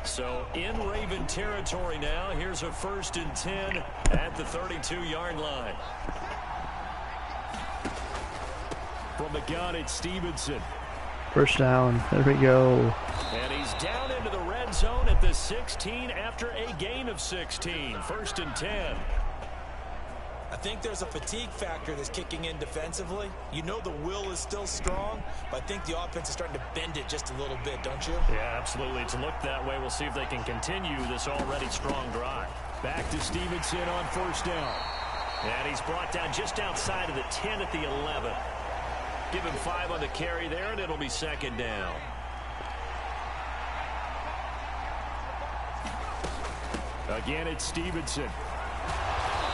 So in Raven territory now. Here's a 1st and 10 at the 32-yard line. From the gun, it's Stevenson. 1st down. There we go. And he's down into the red zone at the 16 after a gain of 16. 1st and 10. I think there's a fatigue factor that's kicking in defensively. You know the will is still strong, but I think the offense is starting to bend it just a little bit, don't you? Yeah, absolutely. It's looked that way. We'll see if they can continue this already strong drive. Back to Stevenson on 1st down. And he's brought down just outside of the 10 at the 11. Give him 5 on the carry there, and it'll be second down. Again, it's Stevenson.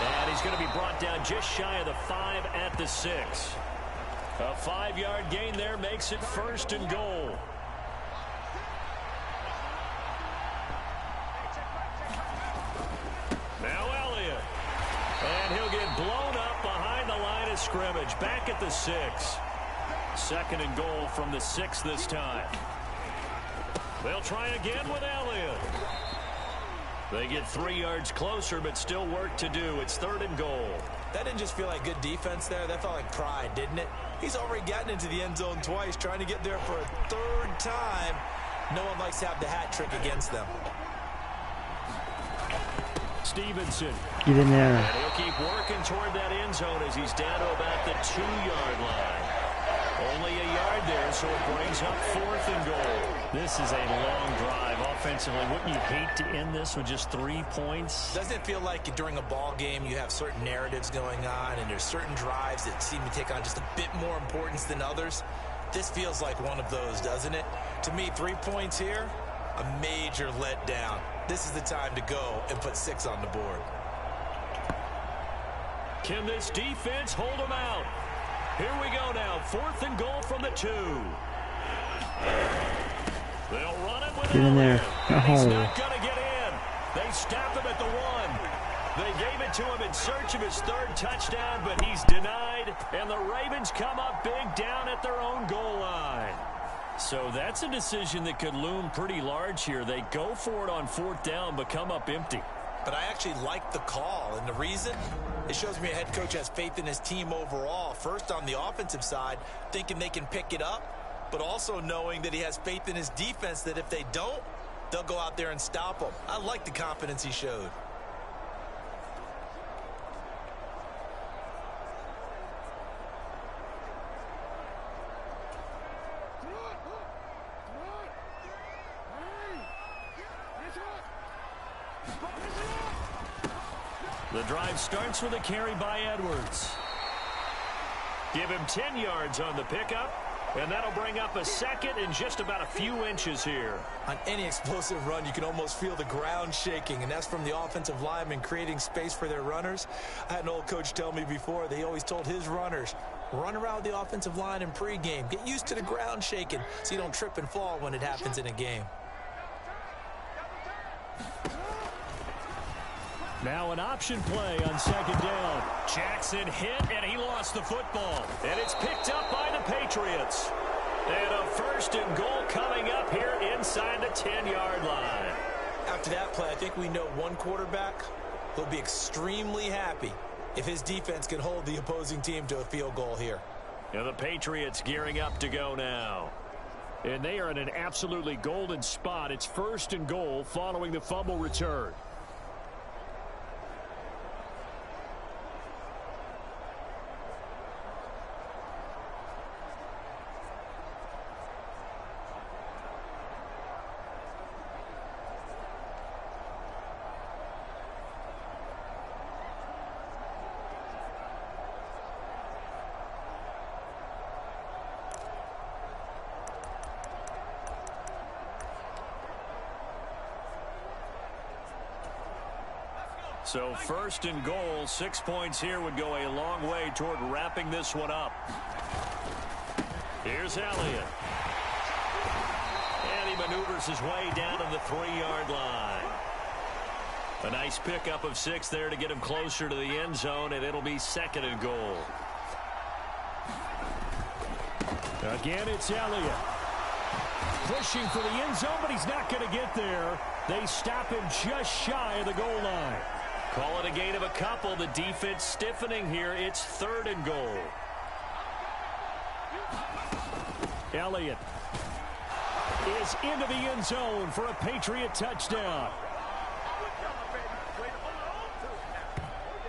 And he's going to be brought down just shy of the 5 at the 6. A 5-yard gain there makes it first and goal. Now Elliott. And he'll get blown up behind the line of scrimmage. Back at the 6. Second and goal from the 6 this time. They'll try again with Elliott. They get 3 yards closer, but still work to do. It's third and goal. That didn't just feel like good defense there. That felt like pride, didn't it? He's already gotten into the end zone twice, trying to get there for a 3rd time. No one likes to have the hat trick against them. Stevenson. Get in there. And he'll keep working toward that end zone as he's down to about the 2-yard line. Only a yard there, so it brings up 4th and goal. This is a long drive offensively. Wouldn't you hate to end this with just 3 points? Doesn't it feel like during a ball game you have certain narratives going on and there's certain drives that seem to take on just a bit more importance than others? This feels like one of those, doesn't it? To me, 3 points here, a major letdown. This is the time to go and put 6 on the board. Can this defense hold them out? Here we go now. 4th and goal from the 2. They'll run it with Get in there. And he's not going to get in. They stop him at the 1. They gave it to him in search of his 3rd touchdown, but he's denied. And the Ravens come up big down at their own goal line. So that's a decision that could loom pretty large here. They go for it on 4th down, but come up empty. But I actually like the call, and the reason? It shows me a head coach has faith in his team overall. First, on the offensive side, thinking they can pick it up, but also knowing that he has faith in his defense that if they don't, they'll go out there and stop them. I like the confidence he showed. The drive starts with a carry by Edwards. Give him 10 yards on the pickup, and that'll bring up a 2nd and just about a few inches here. On any explosive run, you can almost feel the ground shaking, and that's from the offensive linemen creating space for their runners. I had an old coach tell me before, they always told his runners, run around the offensive line in pregame. Get used to the ground shaking so you don't trip and fall when it happens in a game. Now an option play on 2nd down. Jackson hit, and he lost the football. And it's picked up by the Patriots. And a 1st and goal coming up here inside the 10-yard line. After that play, I think we know one quarterback will be extremely happy if his defense can hold the opposing team to a field goal here. And the Patriots gearing up to go now. And they are in an absolutely golden spot. It's 1st and goal following the fumble return. So 1st and goal, 6 points here would go a long way toward wrapping this one up. Here's Elliott. And he maneuvers his way down to the 3-yard line. A nice pickup of 6 there to get him closer to the end zone, and it'll be 2nd and goal. Again, it's Elliott. Pushing for the end zone, but he's not going to get there. They stop him just shy of the goal line. Call it a gain of a couple. The defense stiffening here. It's 3rd and goal. Elliott is into the end zone for a Patriot touchdown.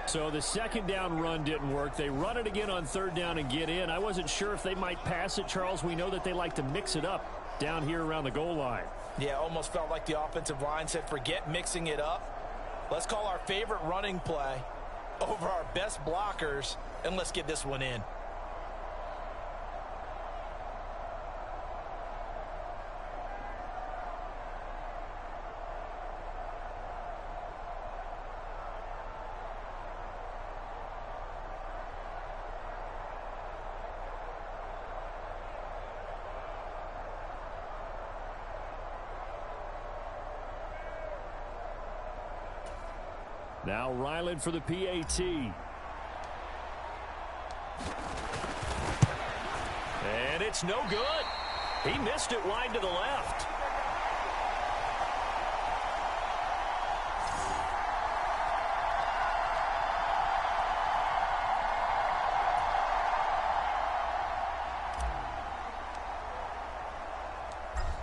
So the 2nd down run didn't work. They run it again on 3rd down and get in. I wasn't sure if they might pass it, Charles. We know that they like to mix it up down here around the goal line. Yeah, almost felt like the offensive line said, forget mixing it up. Let's call our favorite running play over our best blockers, and let's get this one in. Now Ryland for the PAT. And it's no good. He missed it wide to the left.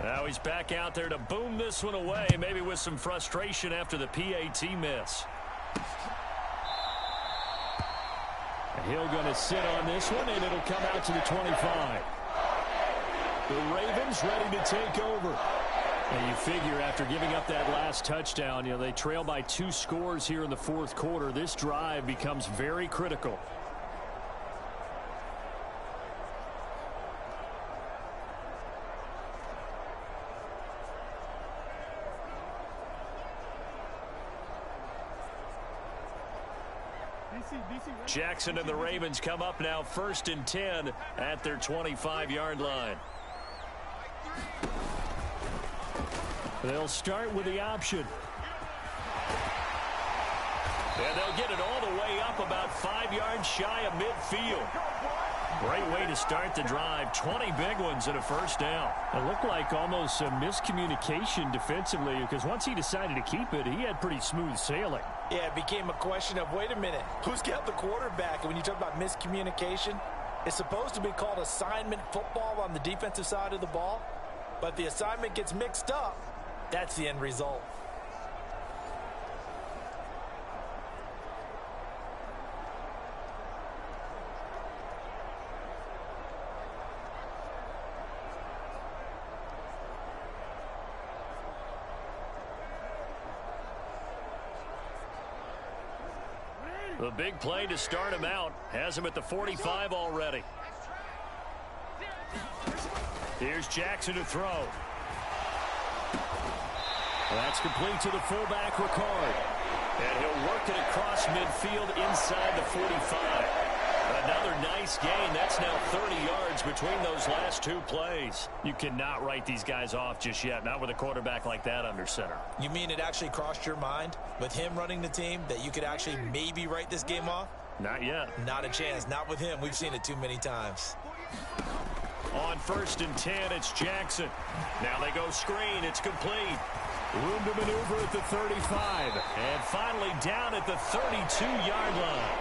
Now he's back out there to boom this one away, maybe with some frustration after the PAT miss. Hill going to sit on this one, and it'll come out to the 25. The Ravens ready to take over. And you figure after giving up that last touchdown, they trail by 2 scores here in the fourth quarter. This drive becomes very critical. Jackson and the Ravens come up now 1st and 10 at their 25-yard line. They'll start with the option. And they'll get it all the way up about 5 yards shy of midfield. Great way to start the drive. 20 big ones and a first down. It looked like almost a miscommunication defensively because once he decided to keep it, he had pretty smooth sailing. Yeah, it became a question of, wait a minute, who's got the quarterback? And when you talk about miscommunication, it's supposed to be called assignment football on the defensive side of the ball. But the assignment gets mixed up. That's the end result. The big play to start him out has him at the 45 already. Here's Jackson to throw. That's complete to the fullback, Ricard. And he'll work it across midfield inside the 45. Another nice gain. That's now 30 yards between those last 2 plays. You cannot write these guys off just yet, not with a quarterback like that under center. You mean it actually crossed your mind with him running the team that you could actually maybe write this game off? Not yet. Not a chance. Not with him. We've seen it too many times. On 1st and 10, it's Jackson. Now they go screen. It's complete. Room to maneuver at the 35. And finally down at the 32-yard line.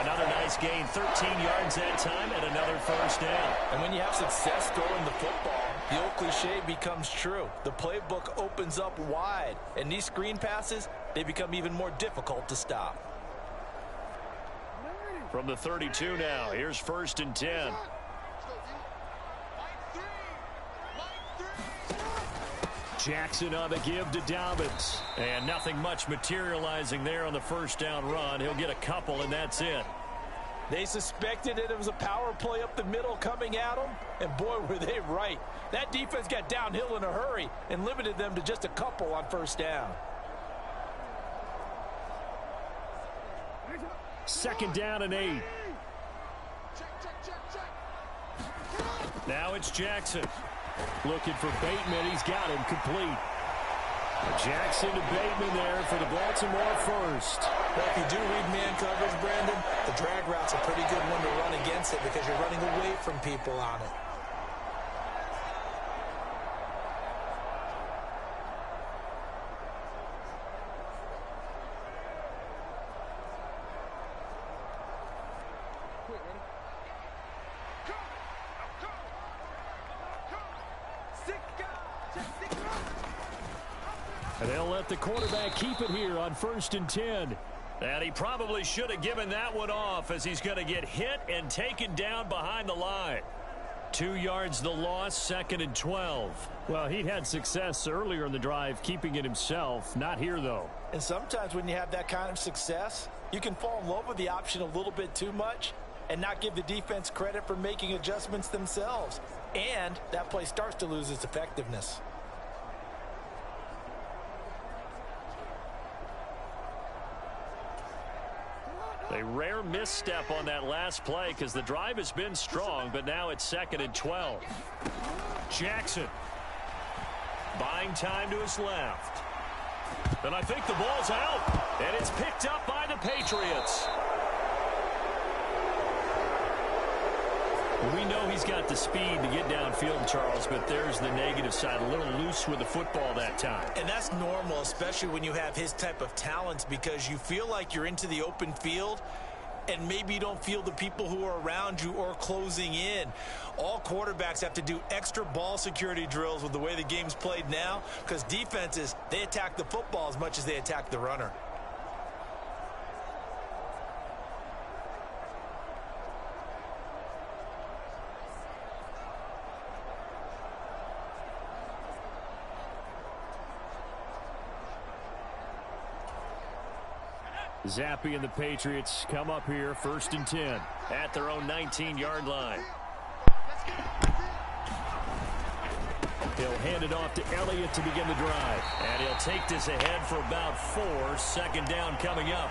Another nice gain, 13 yards that time, and another first down. And when you have success throwing the football, the old cliche becomes true. The playbook opens up wide, and these screen passes, they become even more difficult to stop. From the 32 now, here's 1st and 10. Jackson on the give to Dobbins. And nothing much materializing there on the first down run. He'll get a couple, and that's it. They suspected it was a power play up the middle coming at them, and boy, were they right. That defense got downhill in a hurry and limited them to just a couple on first down. 2nd down and 8. Now it's Jackson. Looking for Bateman. He's got him complete. Jackson to Bateman there for the Baltimore first. Well, if you do read man coverage, Brandon, the drag route's a pretty good one to run against it because you're running away from people on it. And they'll let the quarterback keep it here on 1st and 10. And he probably should have given that one off as he's going to get hit and taken down behind the line. 2 yards the loss, 2nd and 12. Well, he'd had success earlier in the drive keeping it himself. Not here, though. And sometimes when you have that kind of success, you can fall in love with the option a little bit too much and not give the defense credit for making adjustments themselves. And that play starts to lose its effectiveness. A rare misstep on that last play because the drive has been strong, but now it's 2nd and 12. Jackson buying time to his left. And I think the ball's out. And it's picked up by the Patriots. We know he's got the speed to get downfield, Charles, but there's the negative side. A little loose with the football that time. And that's normal, especially when you have his type of talents, because you feel like you're into the open field and maybe you don't feel the people who are around you or closing in. All quarterbacks have to do extra ball security drills with the way the game's played now, because defenses, they attack the football as much as they attack the runner. Zappi and the Patriots come up here, 1st and 10 at their own 19-yard line. He'll hand it off to Elliott to begin the drive. And he'll take this ahead for about 4. 2nd down coming up.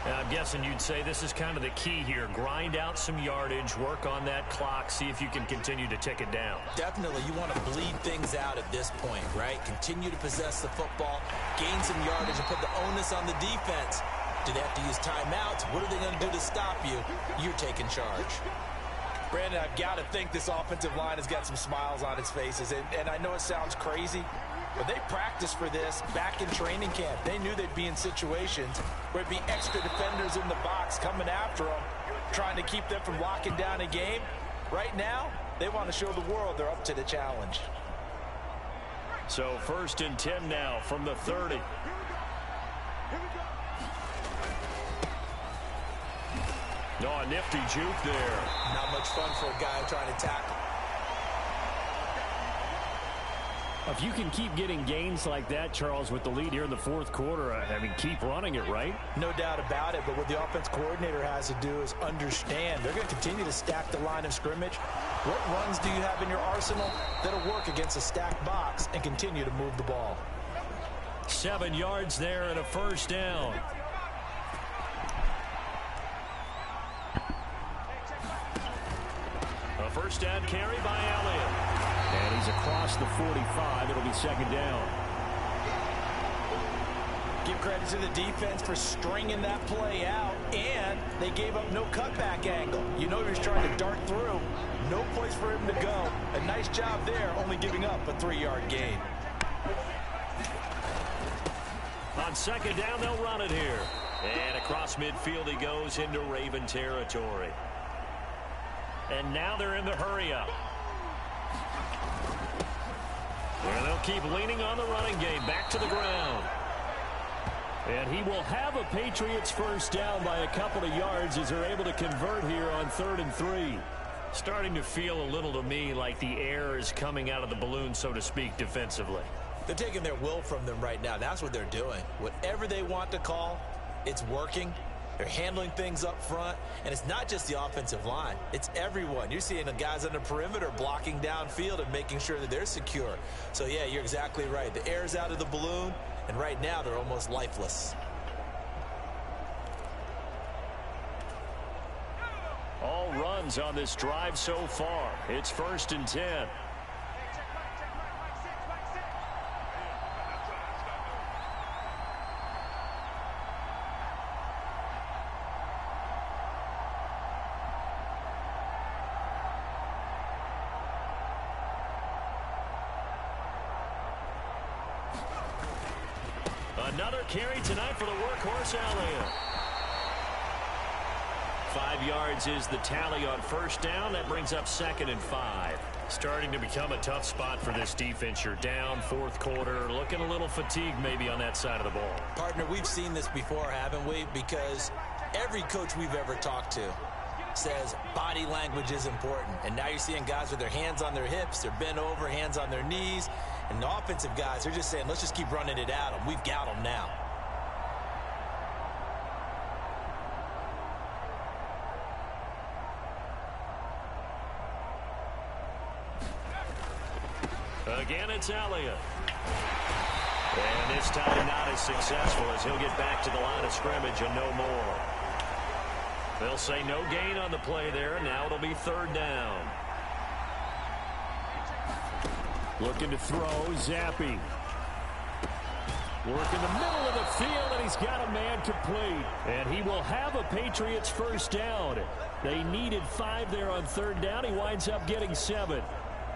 Now, I'm guessing you'd say this is kind of the key here. Grind out some yardage, work on that clock, see if you can continue to tick it down. Definitely, you want to bleed things out at this point, right? Continue to possess the football, gain some yardage, and put the onus on the defense. Do they have to use timeouts? What are they going to do to stop you? You're taking charge. Brandon, I've got to think this offensive line has got some smiles on its faces. And I know it sounds crazy, but they practiced for this back in training camp. They knew they'd be in situations where it'd be extra defenders in the box coming after them, trying to keep them from locking down a game. Right now, they want to show the world they're up to the challenge. So 1st and 10 now from the 30. Oh, a nifty juke there. Not much fun for a guy trying to tackle. If you can keep getting gains like that, Charles, with the lead here in the 4th quarter, I mean, keep running it, right? No doubt about it, but what the offense coordinator has to do is understand they're going to continue to stack the line of scrimmage. What runs do you have in your arsenal that'll work against a stacked box and continue to move the ball? 7 yards there and a 1st down. A 1st down carry by Elliott. And he's across the 45. It'll be 2nd down. Give credit to the defense for stringing that play out, and they gave up no cutback angle. You know he was trying to dart through. No place for him to go. A nice job there, only giving up a 3-yard gain. On 2nd down, they'll run it here. And across midfield he goes into Raven territory. And now they're in the hurry-up. And they'll keep leaning on the running game. Back to the ground. And he will have a Patriots 1st down by a couple of yards as they're able to convert here on 3rd and 3. Starting to feel a little to me like the air is coming out of the balloon, so to speak, defensively. They're taking their will from them right now. That's what they're doing. Whatever they want to call, it's working. They're handling things up front, and it's not just the offensive line. It's everyone. You're seeing the guys on the perimeter blocking downfield and making sure that they're secure. So, yeah, you're exactly right. The air's out of the balloon, and right now they're almost lifeless. All runs on this drive so far. It's 1st and 10. Another carry tonight for the workhorse Elliott. 5 yards is the tally on 1st down. That brings up 2nd and 5. Starting to become a tough spot for this defense. You're down 4th quarter. Looking a little fatigued maybe on that side of the ball. Partner, we've seen this before, haven't we? Because every coach we've ever talked to says body language is important. And now you're seeing guys with their hands on their hips. They're bent over, hands on their knees. And the offensive guys, they're just saying, let's just keep running it at them. We've got them now. Again, it's Elliott. And this time not as successful as he'll get back to the line of scrimmage and no more. They'll say no gain on the play there. Now it'll be 3rd down. Looking to throw, Zappi. Work in the middle of the field, and he's got a man complete. And he will have a Patriots first down. They needed 5 there on 3rd down. He winds up getting 7.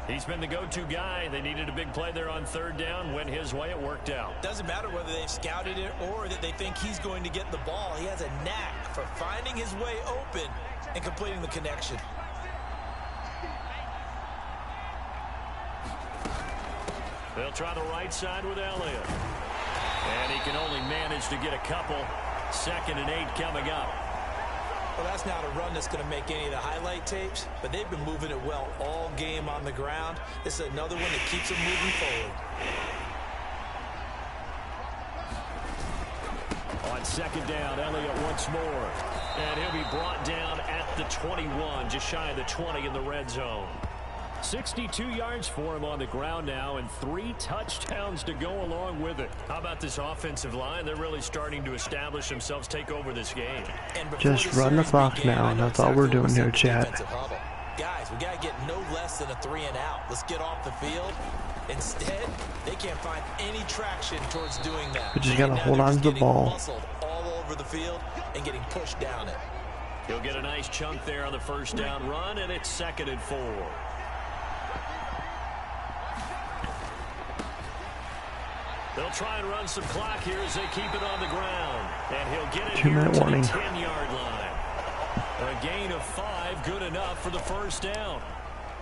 He's been the go-to guy. They needed a big play there on 3rd down. Went his way, it worked out. Doesn't matter whether they've scouted it or that they think he's going to get the ball. He has a knack for finding his way open and completing the connection. They'll try the right side with Elliott. And he can only manage to get a couple. 2nd and 8 coming up. Well, that's not a run that's going to make any of the highlight tapes, but they've been moving it well all game on the ground. This is another one that keeps them moving forward. On 2nd down, Elliott once more. And he'll be brought down at the 21, just shy of the 20 in the red zone. 62 yards for him on the ground now, and 3 touchdowns to go along with it. How about this offensive line? They're really starting to establish themselves, take over this game. Just run the clock now, and that's all we're doing here, Chad. Guys, we got to get no less than a 3 and out. Let's get off the field. Instead, they can't find any traction towards doing that. We just got to hold on to the ball. All over the field and getting pushed down it. He'll get a nice chunk there on the first down run, and it's 2nd and 4. They'll try and run some clock here as they keep it on the ground. And he'll get it here to the 10-yard line. A gain of 5, good enough for the first down.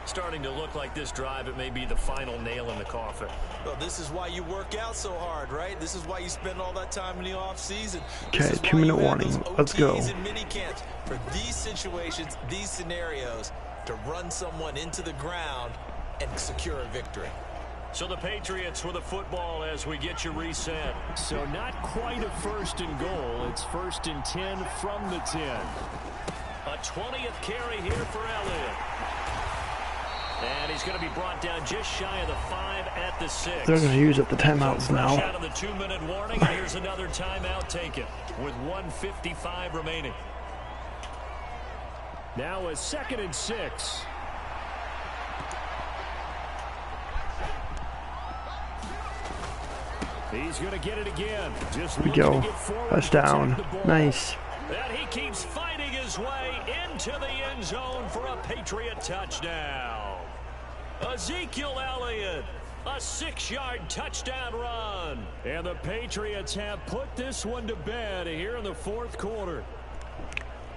Starting to look like this drive, it may be the final nail in the coffin. Well, this is why you work out so hard, right? This is why you spend all that time in the offseason. Okay, 2-minute warning. Let's go. And mini camps for these situations, these scenarios, to run someone into the ground and secure a victory. So the Patriots with a football as we get you reset. So not quite a 1st and goal. It's 1st and 10 from the 10. A 20th carry here for Elliott. And he's going to be brought down just shy of the 5 at the 6. They're going to use up the timeouts now. Out of the 2-minute warning, and here's another timeout taken with 1:55 remaining. Now a 2nd and 6. He's going to get it again. Just we go. Touchdown. Nice. And he keeps fighting his way into the end zone for a Patriot touchdown. Ezekiel Elliott, a 6-yard touchdown run. And the Patriots have put this one to bed here in the 4th quarter.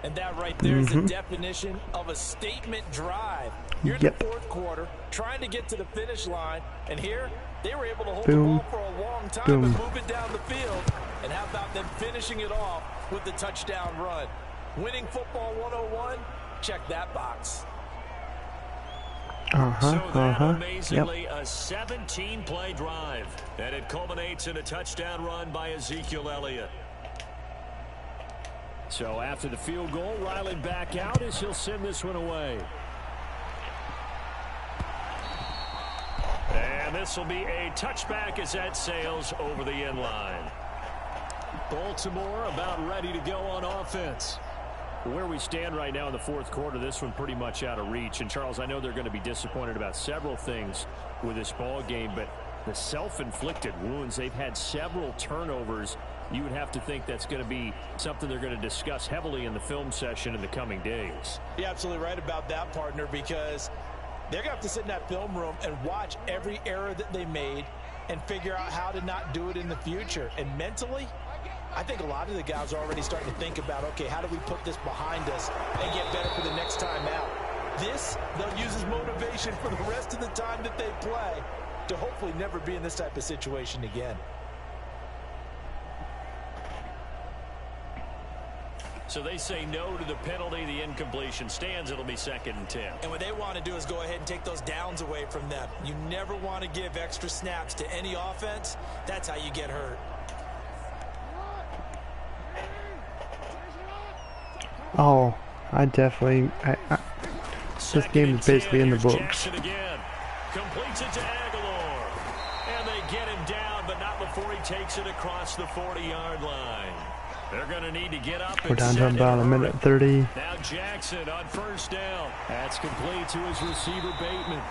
And that right there is the definition of a statement drive. You're in the 4th quarter, trying to get to the finish line, and here they were able to hold the ball for a long time and move it down the field. And how about them finishing it off with the touchdown run? Winning football 101, check that box. Amazingly, a 17-play drive. And it culminates in a touchdown run by Ezekiel Elliott. So after the field goal, Riley back out as he'll send this one away. And this will be a touchback as that sails over the end line. Baltimore about ready to go on offense. Where we stand right now in the 4th quarter, this one pretty much out of reach. And Charles, I know they're going to be disappointed about several things with this ball game, but the self-inflicted wounds, they've had several turnovers. You would have to think that's going to be something they're going to discuss heavily in the film session in the coming days. You're absolutely right about that, partner, because they're going to have to sit in that film room and watch every error that they made and figure out how to not do it in the future. And mentally, I think a lot of the guys are already starting to think about, okay, how do we put this behind us and get better for the next time out? This, they'll use as motivation for the rest of the time that they play to hopefully never be in this type of situation again. So they say no to the penalty. The incompletion stands. It'll be 2nd and 10. And what they want to do is go ahead and take those downs away from them. You never want to give extra snaps to any offense. That's how you get hurt. Oh, I definitely... this game is basically in the books. Completes it to Aguilar. And they get him down, but not before he takes it across the 40-yard line. They're going to need to get up. We're down to about a minute 30. Now Jackson on 1st down. That's complete to his receiver, Bateman.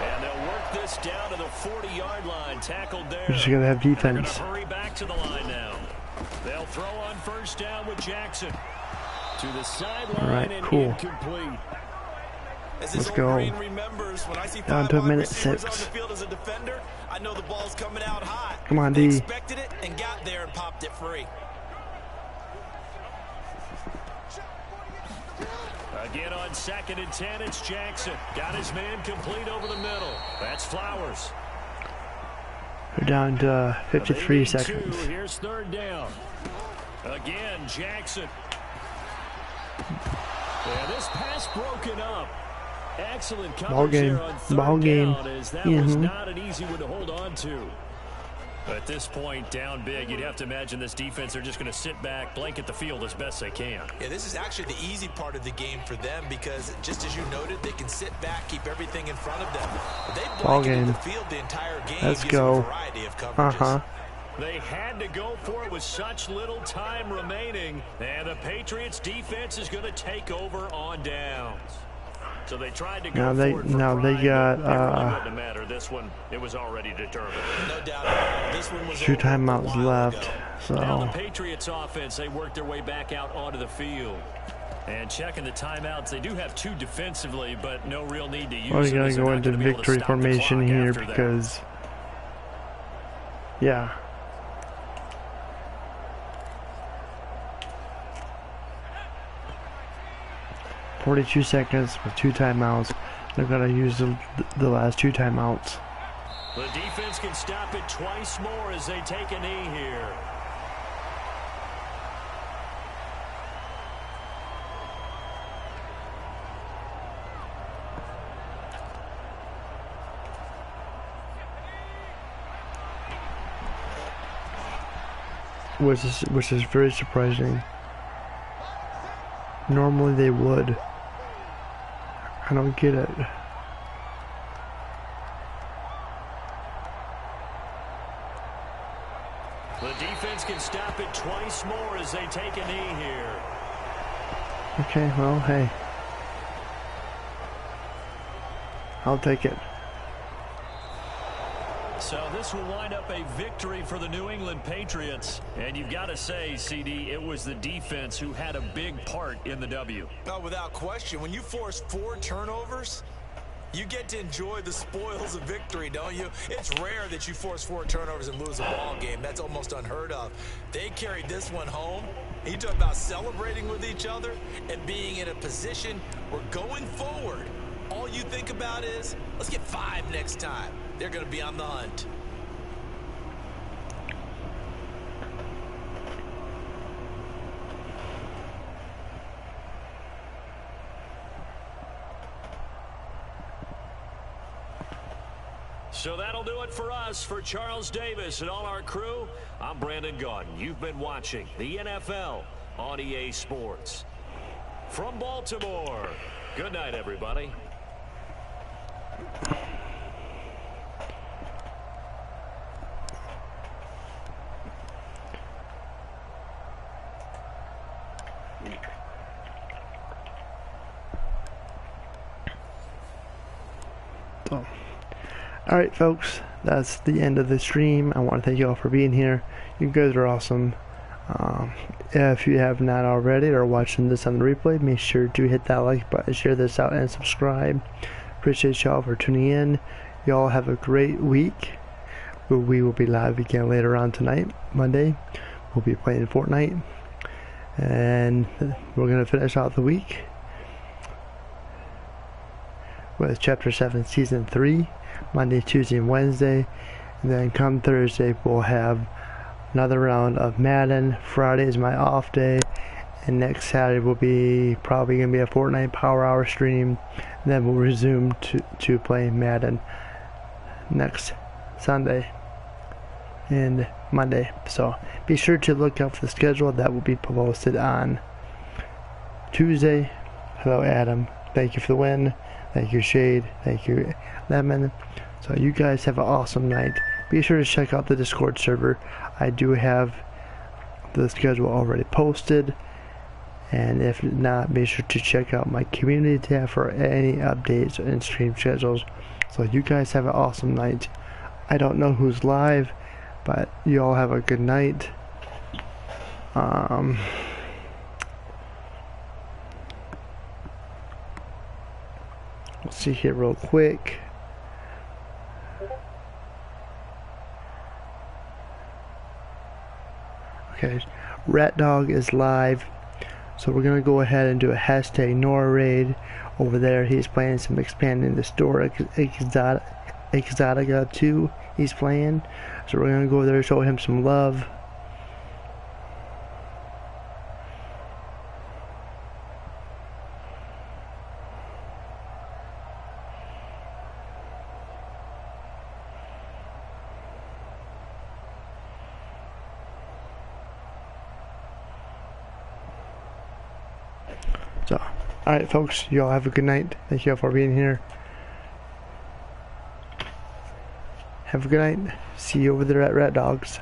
And they'll work this down to the 40-yard line. Tackled there. We're just going to have defense. They're going to hurry back to the line now. They'll throw on first down with Jackson. To the sideline. All right, and cool. incomplete. Let's go. Remembers, when I see Down to minute 6. on the field as a defender, I know the ball's coming out hot. Come on, they D. expected it and got there and popped it free. Again on 2nd and 10, it's Jackson. Got his man complete over the middle. That's Flowers. We're down to 53 seconds. Here's 3rd down. Again, Jackson. Yeah, this pass broken up. Excellent coverage there on 3rd down, as that was not an easy one to hold on to. At this point, down big, you'd have to imagine this defense are just going to sit back, blanket the field as best they can. Yeah, this is actually the easy part of the game for them because, just as you noted, they can sit back, keep everything in front of them. But they blanketed the field the entire game. Let's go. A variety of coverages. They had to go for it with such little time remaining, and the Patriots defense is going to take over on downs. So they tried to go for it. Now they got wouldn't matter. This one, it was already determined. No doubt. This one was 2 timeouts left. So now the Patriots offense, they worked their way back out onto the field. And checking the timeouts, they do have 2 defensively, but no real need to use them. we're going to go into victory formation here because, yeah. ...42 seconds with 2 timeouts. They're going to use the last 2 timeouts. The defense can stop it twice more as they take a knee here. Which is very surprising. Normally they would. I don't get it. The defense can stop it twice more as they take a knee here. Okay, well, hey. I'll take it. So this will wind up a victory for the New England Patriots. And you've got to say, CD, it was the defense who had a big part in the W. Oh, without question. When you force 4 turnovers, you get to enjoy the spoils of victory, don't you? It's rare that you force 4 turnovers and lose a ball game. That's almost unheard of. They carried this one home. You talk about celebrating with each other and being in a position where going forward, all you think about is, let's get 5 next time. They're going to be on the hunt. So that'll do it for us. For Charles Davis and all our crew, I'm Brandon Gaudin. You've been watching the NFL on EA Sports. From Baltimore, good night, everybody. So, alright folks, that's the end of the stream. I want to thank you all for being here. You guys are awesome. If you have not already or watching this on the replay, make sure to hit that like button, share this out, and subscribe. Appreciate y'all for tuning in. Y'all have a great week. We will be live again later on tonight, Monday. We'll be playing Fortnite. And we're going to finish out the week with Chapter 7, Season 3, Monday, Tuesday, and Wednesday. And then come Thursday, we'll have another round of Madden. Friday is my off day. And next Saturday will be probably going to be a Fortnite Power Hour stream. And then we'll resume to play Madden next Sunday and Monday. So be sure to look out for the schedule. That will be posted on Tuesday. Hello, Adam. Thank you for the win. Thank you, Shade. Thank you, Lemon. So you guys have an awesome night. Be sure to check out the Discord server. I do have the schedule already posted. And if not, be sure to check out my community tab for any updates and stream schedules So you guys have an awesome night. I don't know who's live, but you all have a good night. Let's see here real quick. Okay, Rat Dog is live, so we're gonna go ahead and do a hashtag N.O.R.A. raid over there. He's playing some expanding the store, Exotica 2 he's playing, so we're gonna go over there and show him some love. So, alright folks, you all have a good night. Thank you all for being here. Have a good night. See you over there at Rat Dogs.